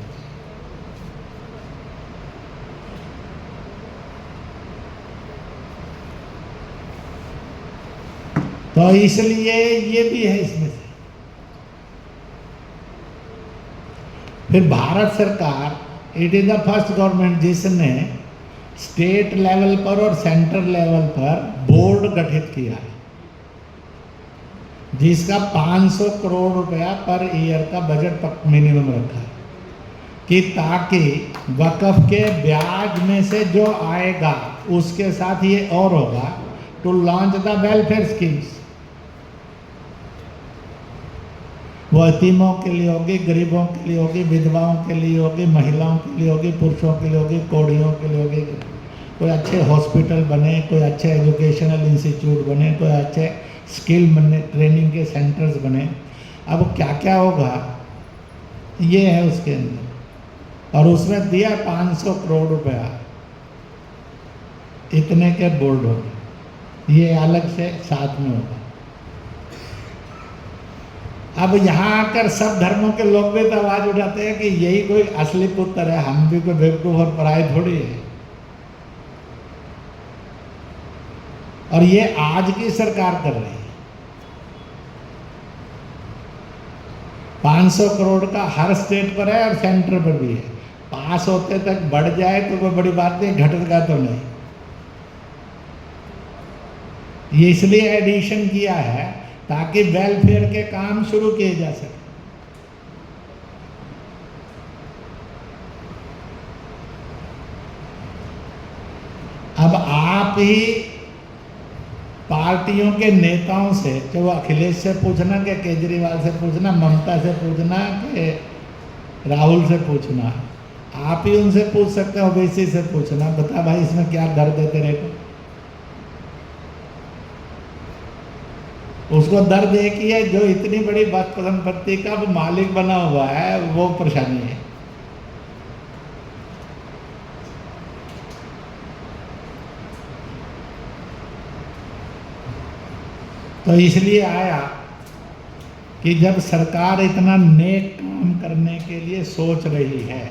तो इसलिए ये भी है इसमें से। फिर भारत सरकार, it is the first government जिसने स्टेट लेवल पर और सेंट्रल लेवल पर बोर्ड गठित किया, जिसका 500 करोड़ रुपया पर ईयर का बजट मिनिमम रखा है कि ताकि वक्फ के ब्याज में से जो आएगा उसके साथ ये और होगा, to launch the welfare schemes. वो यतीमों के लिए होगी, गरीबों के लिए होगी, विधवाओं के लिए होगी, महिलाओं के लिए होगी, पुरुषों के लिए होगी, कोड़ियों के लिए होगी। कोई अच्छे हॉस्पिटल बने, कोई अच्छे एजुकेशनल इंस्टीट्यूट बने, कोई अच्छे स्किल बने, ट्रेनिंग के सेंटर्स बने। अब क्या क्या होगा ये है उसके अंदर। और उसमें दिया 500 करोड़ रुपया, इतने के बोर्ड होंगे, ये अलग से साथ में होगा। अब यहाँ आकर सब धर्मों के लोग भी तो आवाज उठाते हैं कि यही कोई असली पुत्र है, हम भी कोई बेवकूफ और पराये थोड़ी है। और ये आज की सरकार कर रही है। 500 करोड़ का हर स्टेट पर है और सेंटर पर भी है। पास होते तक बढ़ जाए तो कोई बड़ी बात नहीं, घटेगा तो नहीं। ये इसलिए एडिशन किया है ताकि वेलफेयर के काम शुरू किए जा सके। अब आप ही पार्टियों के नेताओं से, जो अखिलेश से पूछना कि केजरीवाल से पूछना, ममता से पूछना कि राहुल से पूछना, आप ही उनसे पूछ सकते हो, ओबीसी से पूछना, बता भाई इसमें क्या दर्द है तेरे को। उसको दर्द एक ही है, जो इतनी बड़ी बात संपत्ति का वो मालिक बना हुआ है, वो परेशानी है। तो इसलिए आया कि जब सरकार इतना नेक काम करने के लिए सोच रही है,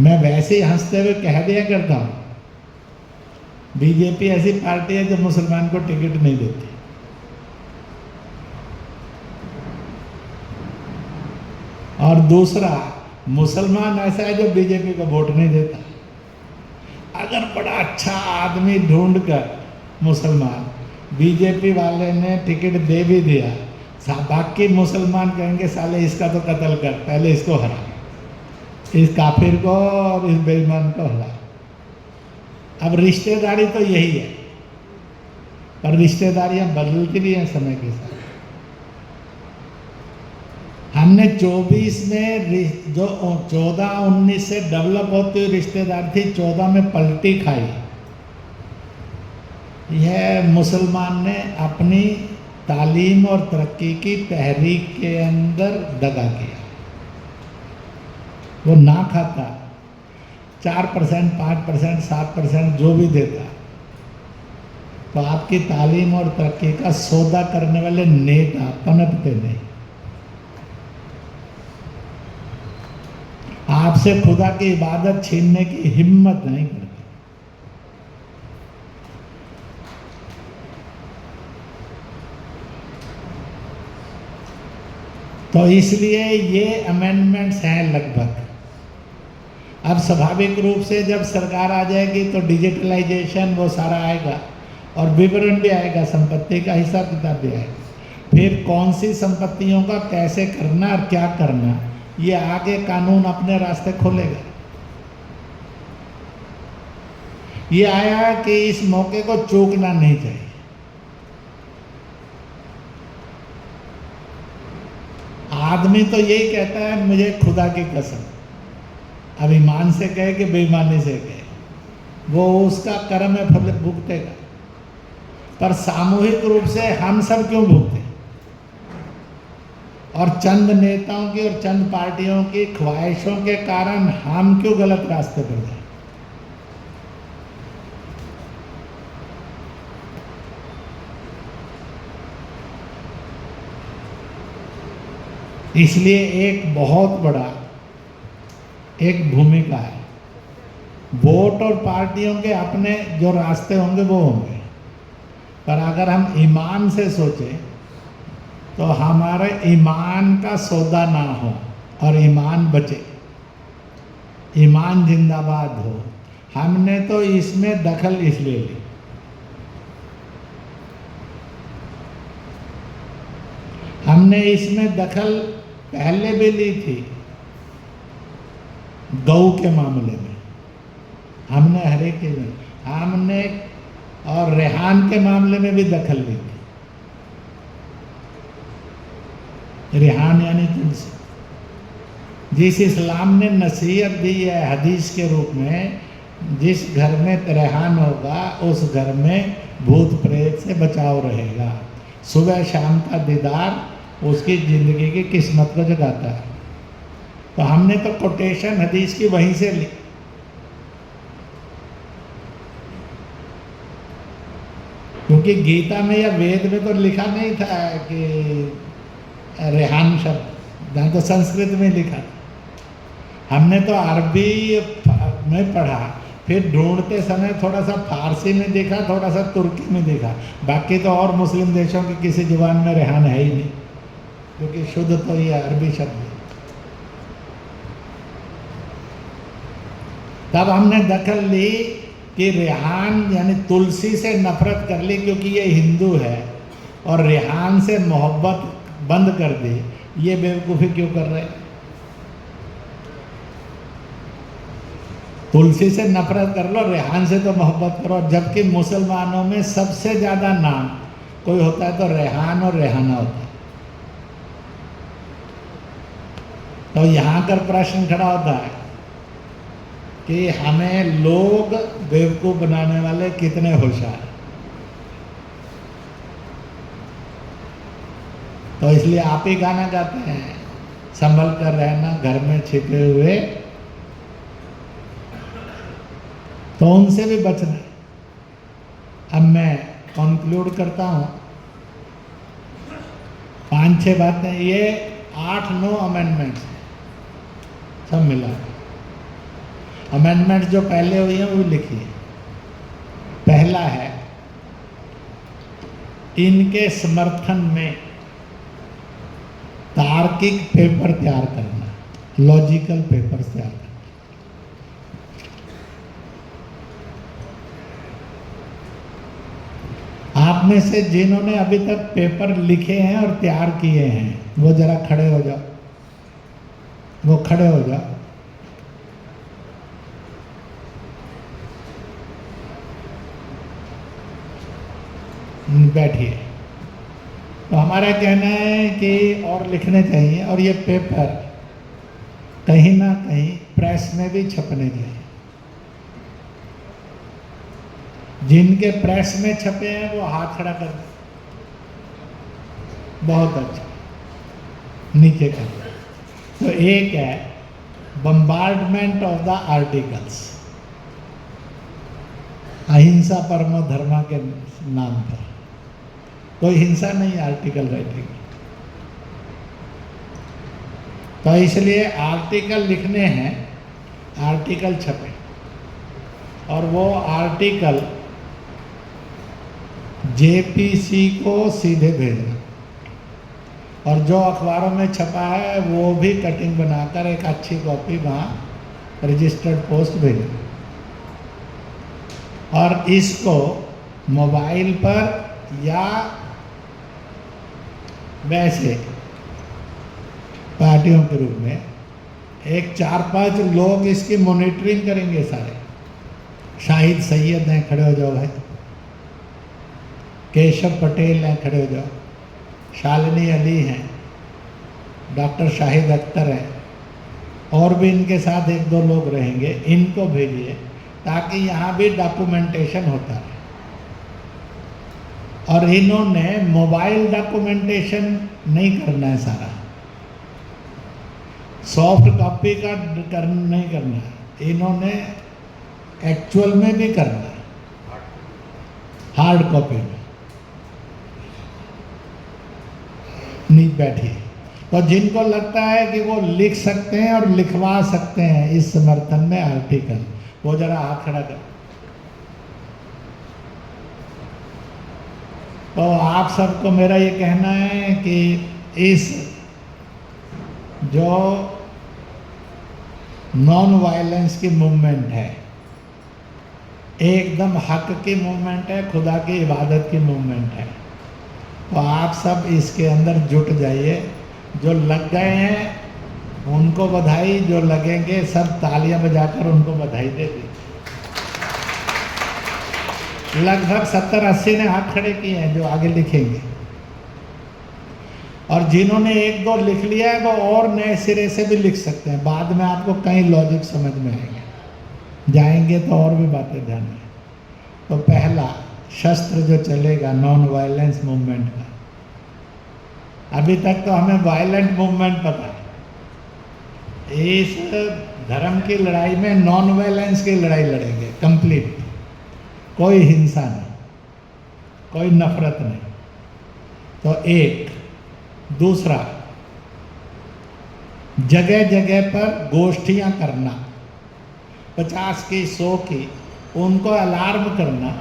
मैं वैसे ही हंसते हुए कह दिया करता हूँ, बीजेपी ऐसी पार्टी है जो मुसलमान को टिकट नहीं देती। और दूसरा, मुसलमान ऐसा है जो बीजेपी को वोट नहीं देता। अगर बड़ा अच्छा आदमी ढूंढकर मुसलमान बीजेपी वाले ने टिकट दे भी दिया, बाकी मुसलमान कहेंगे साले इसका तो कत्ल कर, पहले इसको हरा, इस काफिर को और इस बेईमान को हरा। अब रिश्तेदारी तो यही है, पर रिश्तेदारियां बदलती भी हैं समय के साथ। हमने 24 में जो 14-19 से डेवलप होती हुई रिश्तेदारी थी, 14 में पलटी खाई। यह मुसलमान ने अपनी तालीम और तरक्की की तहरीक के अंदर दगा किया। वो ना खाता 4%, 5%, 7% जो भी देता, तो आपकी तालीम और तरक्की का सौदा करने वाले नेता पनपते नहीं। आपसे खुदा की इबादत छीनने की हिम्मत नहीं करते। तो इसलिए ये अमेंडमेंट्स हैं लगभग। अब स्वाभाविक रूप से जब सरकार आ जाएगी तो डिजिटलाइजेशन वो सारा आएगा और विवरण भी आएगा, संपत्ति का हिसाब किताब भी आएगा। फिर कौन सी संपत्तियों का कैसे करना और क्या करना, ये आगे कानून अपने रास्ते खोलेगा। ये आया कि इस मौके को चूकना नहीं चाहिए। आदमी तो यही कहता है मुझे खुदा की कसम, अब ईमान से कहे कि बेईमानी से कहे, वो उसका कर्म है, फल भुगतेगा। पर सामूहिक रूप से हम सब क्यों भुगते, और चंद नेताओं की और चंद पार्टियों की ख्वाहिशों के कारण हम क्यों गलत रास्ते पर जाए? इसलिए एक बहुत बड़ा एक भूमिका है। वोट और पार्टियों के अपने जो रास्ते होंगे वो होंगे, पर अगर हम ईमान से सोचें तो हमारे ईमान का सौदा ना हो और ईमान बचे, ईमान जिंदाबाद हो। हमने तो इसमें दखल इसलिए ली, हमने इसमें दखल पहले भी ली थी। गौ के मामले में हमने हर एक चीज में हमने, और रेहान के मामले में भी दखल ली थी। रेहान यानी तुलसी, जिस इस्लाम ने नसीहत दी है हदीस के रूप में, जिस घर में रेहान होगा उस घर में भूत प्रेत से बचाव रहेगा। सुबह शाम का दीदार उसकी ज़िंदगी की किस्मत को जगाता है। तो हमने तो कोटेशन हदीस की वहीं से ली। क्योंकि गीता में या वेद में तो लिखा नहीं था कि रेहान शब्द, जहाँ तो संस्कृत में लिखा था। हमने तो अरबी में पढ़ा, फिर ढूंढते समय थोड़ा सा फारसी में देखा, थोड़ा सा तुर्की में देखा, बाकी तो और मुस्लिम देशों की किसी जुबान में रेहान है ही नहीं, क्योंकि शुद्ध तो ये अरबी शब्द है। तब हमने दखल ली कि रेहान यानी तुलसी से नफरत कर ली क्योंकि ये हिंदू है, और रेहान से मोहब्बत बंद कर दी। ये बेवकूफ़ी क्यों कर रहे? तुलसी से नफरत कर लो, रेहान से तो मोहब्बत करो। जबकि मुसलमानों में सबसे ज़्यादा नाम कोई होता है तो रेहान और रेहाना होता है। तो यहाँ कर प्रश्न खड़ा होता है कि हमें लोग बेवकूफ़ बनाने वाले कितने होशियार। तो इसलिए आप ही गाना गाते हैं, संभल कर रहना घर में छिपे हुए, तो उनसे भी बचना है। अब मैं कंक्लूड करता हूँ। 5-6 बातें, ये 8-9 अमेंडमेंट्स हैं सब मिला। अमेंडमेंट जो पहले हुई हैं वो लिखिए। पहला है, इनके समर्थन में तार्किक पेपर तैयार करना, लॉजिकल पेपर तैयार करना। आप में से जिन्होंने अभी तक पेपर लिखे हैं और तैयार किए हैं, वो जरा खड़े हो जाओ, वो खड़े हो जाओ। बैठिए। तो हमारा कहना है कि और लिखने चाहिए, और ये पेपर कहीं ना कहीं प्रेस में भी छपने चाहिए। जिनके प्रेस में छपे हैं वो हाथ खड़ा कर दें, बहुत अच्छा, नीचे कर दें। तो एक है बम्बार्डमेंट ऑफ द आर्टिकल्स, अहिंसा परमो धर्मा के नाम पर। कोई हिंसा नहीं आर्टिकल राइटिंग। तो इसलिए आर्टिकल लिखने हैं, आर्टिकल छपे, और वो आर्टिकल जेपीसी को सीधे भेजना, और जो अखबारों में छपा है वो भी कटिंग बनाकर एक अच्छी कॉपी वहाँ रजिस्टर्ड पोस्ट भेजना, और इसको मोबाइल पर या वैसे पार्टियों के रूप में एक 4-5 लोग इसकी मॉनिटरिंग करेंगे सारे। शाहिद सैयद हैं, खड़े हो जाओ भाई। केशव पटेल हैं, खड़े हो जाओ। शालिनी अली हैं, डॉक्टर शाहिद अख्तर हैं, और भी इनके साथ 1-2 लोग रहेंगे, इनको भेजिए ताकि यहाँ भी डॉक्यूमेंटेशन होता है। और इन्होंने मोबाइल डॉक्यूमेंटेशन नहीं करना है, सारा सॉफ्ट कॉपी का नहीं करना है, इन्होंने एक्चुअल में भी करना है, हार्ड कॉपी में। नीचे बैठिए। तो जिनको लगता है कि वो लिख सकते हैं और लिखवा सकते हैं इस समर्थन में आर्टिकल, वो जरा हाथ खड़ा कर। तो आप सबको मेरा ये कहना है कि इस जो नॉन वायलेंस की मूवमेंट है, एकदम हक की मूवमेंट है, खुदा की इबादत की मूवमेंट है। तो आप सब इसके अंदर जुट जाइए। जो लग गए हैं उनको बधाई, जो लगेंगे सब तालियां बजाकर उनको बधाई दे दी। लगभग 70-80 ने हाथ खड़े किए हैं जो आगे लिखेंगे, और जिन्होंने 1-2 लिख लिया है वो और नए सिरे से भी लिख सकते हैं। बाद में आपको कई लॉजिक समझ में आएंगे, जाएंगे तो और भी बातें ध्यान में। तो पहला शस्त्र जो चलेगा नॉन वायलेंस मूवमेंट का, अभी तक तो हमें वायलेंट मूवमेंट पता है। इस धर्म की लड़ाई में नॉन वायलेंस की लड़ाई लड़ेंगे, कंप्लीट, कोई हिंसा नहीं, कोई नफरत नहीं। तो एक, दूसरा, जगह जगह पर गोष्ठियां करना, 50 की 100 की, उनको अलार्म करना।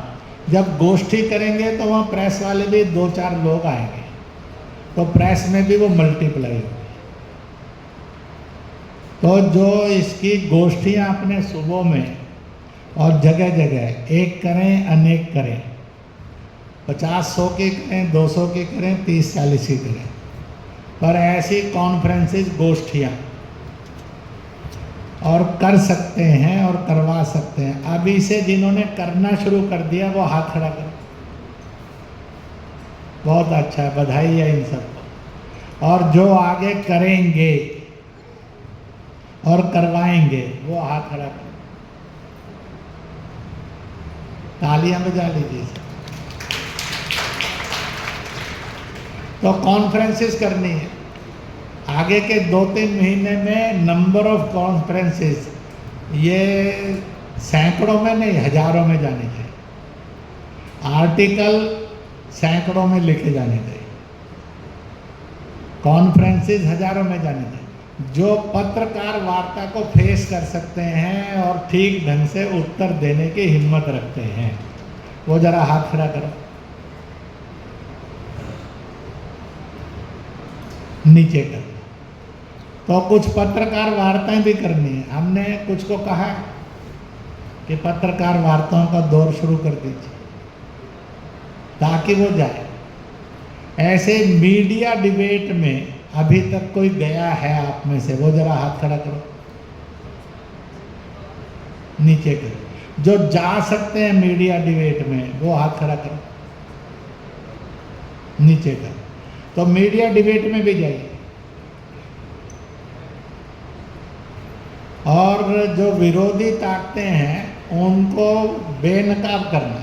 जब गोष्ठी करेंगे तो वहाँ प्रेस वाले भी 2-4 लोग आएंगे, तो प्रेस में भी वो मल्टीप्लाई होगी। तो जो इसकी गोष्ठियाँ अपने सूबों में और जगह जगह एक करें, अनेक करें, 50-100 की करें, 200 की करें, 30-40 की करें, पर ऐसी कॉन्फ्रेंसेस, गोष्ठियाँ और कर सकते हैं और करवा सकते हैं। अभी से जिन्होंने करना शुरू कर दिया वो हाथ खड़ा करें। बहुत अच्छा है, बधाई है इन सबको। और जो आगे करेंगे और करवाएंगे वो हाथ खड़ा करें। तालियां बजा लीजिए। तो कॉन्फ्रेंसेस करनी है आगे के 2-3 महीने में। नंबर ऑफ कॉन्फ्रेंसेस ये सैकड़ों में नहीं, हजारों में जाने चाहिए। आर्टिकल सैकड़ों में लिखे जाने चाहिए, कॉन्फ्रेंसेस हजारों में जाने चाहिए। जो पत्रकार वार्ता को फेस कर सकते हैं और ठीक ढंग से उत्तर देने की हिम्मत रखते हैं, वो जरा हाथ खड़ा करो। नीचे कर। तो कुछ पत्रकार वार्ताएं भी करनी है। हमने कुछ को कहा कि पत्रकार वार्ताओं का दौर शुरू कर दीजिए ताकि वो जाए। ऐसे मीडिया डिबेट में अभी तक कोई गया है आप में से, वो जरा हाथ खड़ा करो। नीचे करो। जो जा सकते हैं मीडिया डिबेट में वो हाथ खड़ा करो। नीचे करो। तो मीडिया डिबेट में भी जाइए। और जो विरोधी ताकतें हैं उनको बेनकाब करना।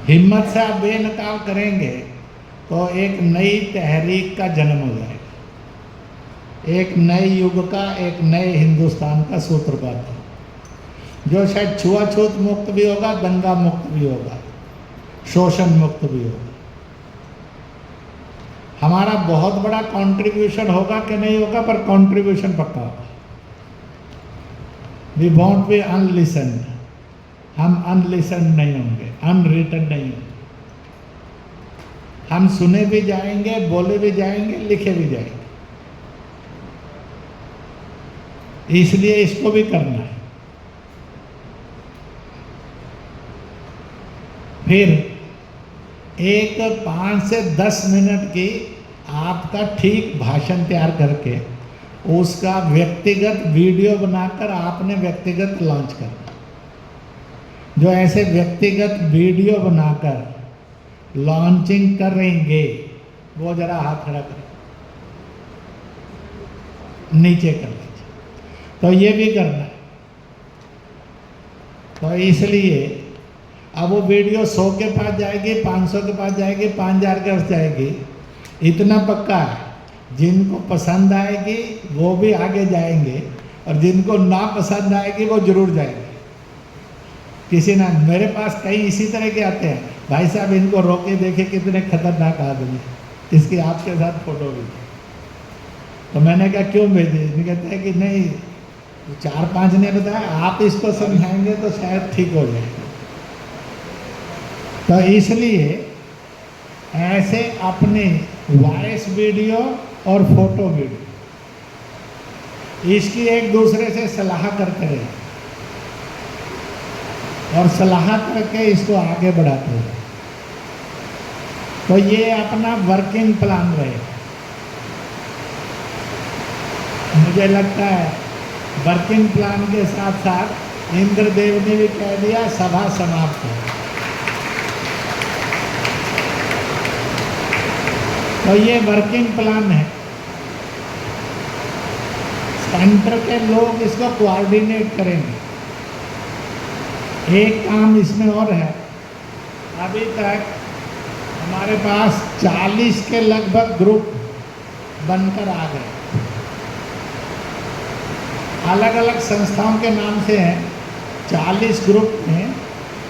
हिम्मत से आप बेनकाब करेंगे तो एक नई तहरीक का जन्म हो जाएगा, एक नए युग का, एक नए हिंदुस्तान का सूत्रपात हो, जो शायद छुआछूत मुक्त भी होगा, दंगा मुक्त भी होगा, शोषण मुक्त भी होगा। हमारा बहुत बड़ा कंट्रीब्यूशन होगा कि नहीं होगा, पर कंट्रीब्यूशन पक्का होगा। We won't be unlistened. हम अनलिसन्ड नहीं होंगे, अनरिटन नहीं होंगे। हम सुने भी जाएंगे, बोले भी जाएंगे, लिखे भी जाएंगे। इसलिए इसको भी करना है। फिर एक 5 से 10 मिनट की आपका ठीक भाषण तैयार करके उसका व्यक्तिगत वीडियो बनाकर आपने व्यक्तिगत लॉन्च करना। जो ऐसे व्यक्तिगत वीडियो बनाकर लॉन्चिंग करेंगे वो जरा हाथ खड़ा करें, नीचे कर लीजिए। तो ये भी करना है। तो इसलिए अब वो वीडियो 100 के पास जाएगी, 500 के पास जाएगी, 5000 के पास जाएगी। इतना पक्का है, जिनको पसंद आएगी वो भी आगे जाएंगे, और जिनको ना पसंद आएगी वो जरूर जाएंगे। किसी ना, मेरे पास कई इसी तरह के आते हैं, भाई साहब इनको रोके देखे कितने खतरनाक आदमी, इसकी आपके साथ फोटो भी। तो मैंने कहा क्यों भेजे? कहते हैं कि नहीं, 4-5 ने बताया, आप इसको समझाएंगे तो शायद ठीक हो जाए। तो इसलिए ऐसे अपने वॉइस वीडियो और फोटो वीडियो इसकी एक दूसरे से सलाह करते रहे, और सलाह करके इसको आगे बढ़ाते रहे। तो ये अपना वर्किंग प्लान रहेगा। मुझे लगता है वर्किंग प्लान के साथ साथ इंद्रदेव ने भी कह दिया सभा समाप्त है। तो ये वर्किंग प्लान है। सेंटर के लोग इसको कोऑर्डिनेट करेंगे। एक काम इसमें और है, अभी तक हमारे पास 40 के लगभग ग्रुप बनकर आ गए, अलग अलग संस्थाओं के नाम से हैं। 40 ग्रुप में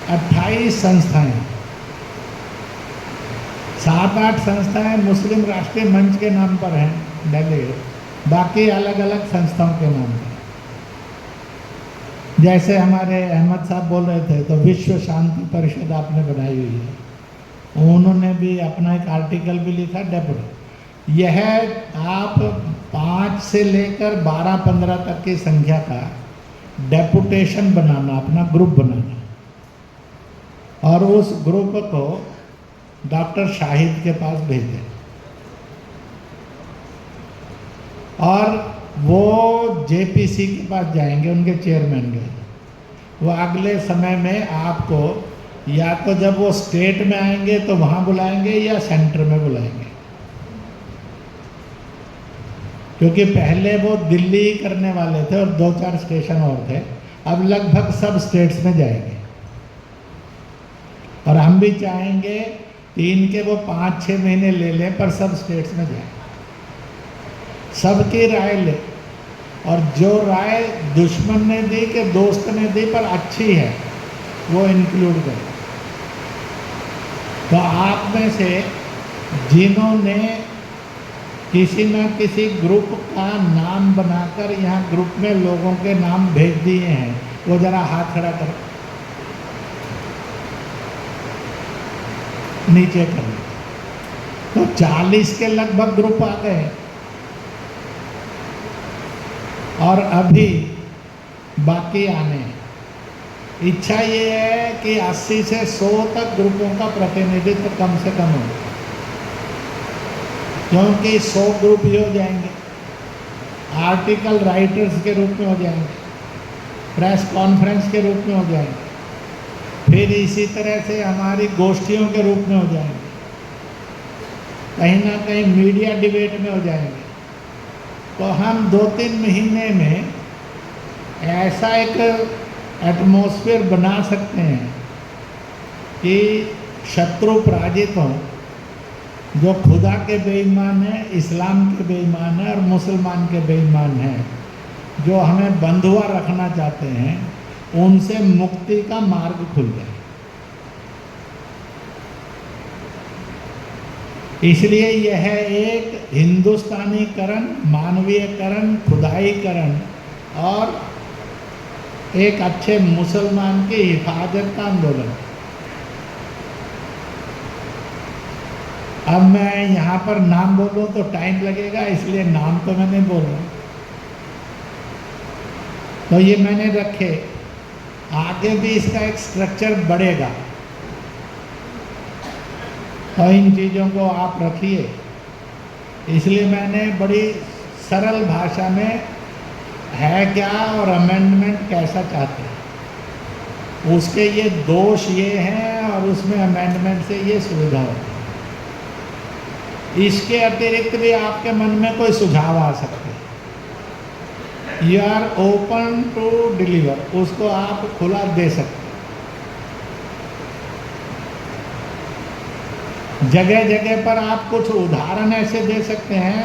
28 संस्थाएं, 7-8 संस्थाएं मुस्लिम राष्ट्रीय मंच के नाम पर हैं डेलीगेट, बाकी अलग अलग संस्थाओं के नाम पर। जैसे हमारे अहमद साहब बोल रहे थे, तो विश्व शांति परिषद आपने बनाई हुई है, उन्होंने भी अपना एक आर्टिकल भी लिखा डेपुटी। यह आप 5 से लेकर 12-15 तक की संख्या का डेपुटेशन बनाना, अपना ग्रुप बनाना, और उस ग्रुप को डॉक्टर शाहिद के पास भेज दें, और वो जेपीसी के पास जाएंगे, उनके चेयरमैन के। वो अगले समय में आपको या तो जब वो स्टेट में आएंगे तो वहाँ बुलाएंगे, या सेंटर में बुलाएंगे। क्योंकि पहले वो दिल्ली ही करने वाले थे और 2-4 स्टेशन और थे, अब लगभग सब स्टेट्स में जाएंगे। और हम भी चाहेंगे कि इनके वो 5-6 महीने ले लें, पर सब स्टेट्स में जाए, सबकी राय ले, और जो राय दुश्मन ने दी कि दोस्त ने दी पर अच्छी है वो इंक्लूड करें। तो आप में से जिन्होंने किसी न किसी ग्रुप का नाम बनाकर यहाँ ग्रुप में लोगों के नाम भेज दिए हैं, वो जरा हाथ खड़ा करें, नीचे करें। तो 40 के लगभग ग्रुप आ गए, और अभी बाकी आने हैं। इच्छा ये है कि 80 से 100 तक ग्रुपों का प्रतिनिधित्व कम से कम हो, क्योंकि 100 ग्रुप ही हो जाएंगे, आर्टिकल राइटर्स के रूप में हो जाएंगे, प्रेस कॉन्फ्रेंस के रूप में हो जाएंगे, फिर इसी तरह से हमारी गोष्ठियों के रूप में हो जाएंगे, कहीं ना कहीं मीडिया डिबेट में हो जाएंगे। तो हम 2-3 महीने में ऐसा एक एटमॉस्फेयर बना सकते हैं कि शत्रु पराजित हों, जो खुदा के बेईमान हैं, इस्लाम के बेईमान हैं और मुसलमान के बेईमान हैं, जो हमें बंधुआ रखना चाहते हैं, उनसे मुक्ति का मार्ग खुल जाए। इसलिए यह एक हिंदुस्तानीकरण, मानवीयकरण, खुदाईकरण और एक अच्छे मुसलमान की हिफाजत का आंदोलन। अब मैं यहाँ पर नाम बोलूँ तो टाइम लगेगा, इसलिए नाम तो मैं नहीं बोल रहा। तो ये मैंने रखे, आगे भी इसका एक स्ट्रक्चर बढ़ेगा, तो इन चीज़ों को आप रखिए। इसलिए मैंने बड़ी सरल भाषा में है क्या और अमेंडमेंट कैसा चाहते हैं, उसके ये दोष ये हैं और उसमें अमेंडमेंट से ये सुविधा होती है। इसके अतिरिक्त भी आपके मन में कोई सुझाव आ सकते हैं, you are open to deliver, उसको आप खुला दे सकते हैं। जगह जगह पर आप कुछ उदाहरण ऐसे दे सकते हैं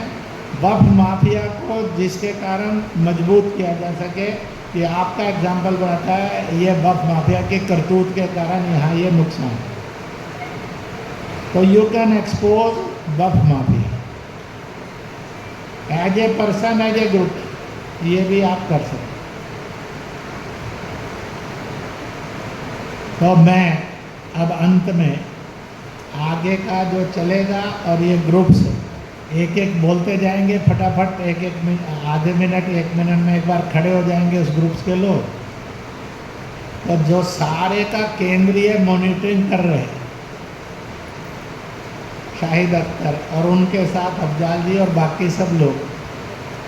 वफ माफिया को, जिसके कारण मजबूत किया जा सके कि आपका एग्जाम्पल बनाता है ये वफ माफिया के करतूत के कारण यहाँ ये नुकसान है। तो you can expose of mafia as a person, as a group, ये भी आप कर सकते। तो मैं अब अंत में आगे का जो चलेगा, और ये ग्रुप्स एक एक बोलते जाएंगे फटाफट, एक एक आधे मिनट 1 मिनट में एक बार खड़े हो जाएंगे उस ग्रुप्स के लोग। तो जो सारे का केंद्रीय मॉनिटरिंग कर रहे हैं शाहिद अख्तर और उनके साथ अफजाल जी और बाकी सब लोग,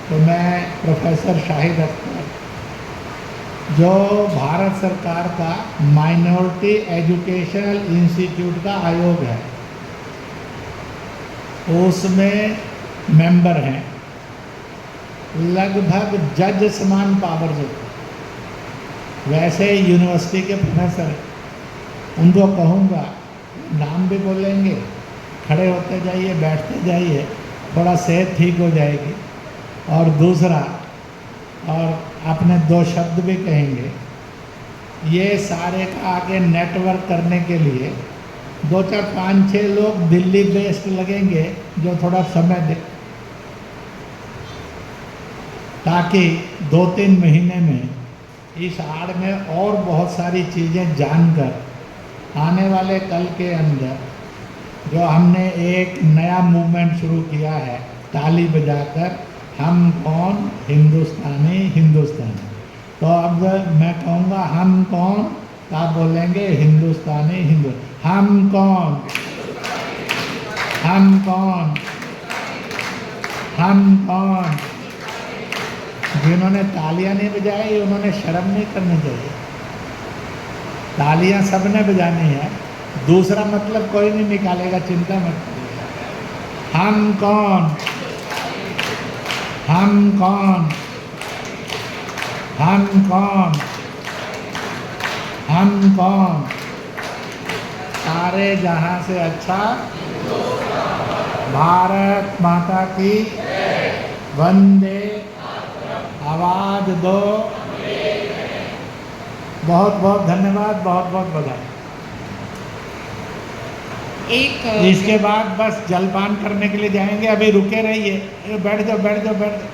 तो मैं प्रोफेसर शाहिद अख्तर, जो भारत सरकार का माइनॉरिटी एजुकेशनल इंस्टीट्यूट का आयोग है उसमें मेंबर हैं, लगभग जज समान पावर जो वैसे यूनिवर्सिटी के प्रोफेसर हैं, उनको कहूँगा नाम भी बोलेंगे, खड़े होते जाइए, बैठते जाइए, थोड़ा सेहत ठीक हो जाएगी। और दूसरा, और अपने 2 शब्द भी कहेंगे, ये सारे का आगे नेटवर्क करने के लिए 2 4 5 6 लोग दिल्ली बेस्ड लगेंगे जो थोड़ा समय दे, ताकि 2-3 महीने में इस आड़ में और बहुत सारी चीज़ें जानकर आने वाले कल के अंदर जो हमने एक नया मूवमेंट शुरू किया है ताली बजाकर, हम कौन हिंदुस्तानी हिंदुस्तानी। तो अब मैं कहूँगा हम कौन, तो आप बोलेंगे हिंदुस्तानी हिंदू। हम कौन, हम कौन, हम कौन। जिन्होंने तालियां नहीं बजाई उन्होंने शर्म नहीं करनी चाहिए, तालियां सबने बजानी है, दूसरा मतलब कोई नहीं निकालेगा, चिंता मत करिए। हम कौन, हम कौन, हम कौन, हम कौन। सारे जहां से अच्छा भारत माता की वंदे, आवाज दो। बहुत बहुत धन्यवाद, बहुत बहुत बधाई। इसके बाद बस जलपान करने के लिए जाएंगे, अभी रुके रहिए, बैठ जाओ बैठ जाओ बैठ जाओ।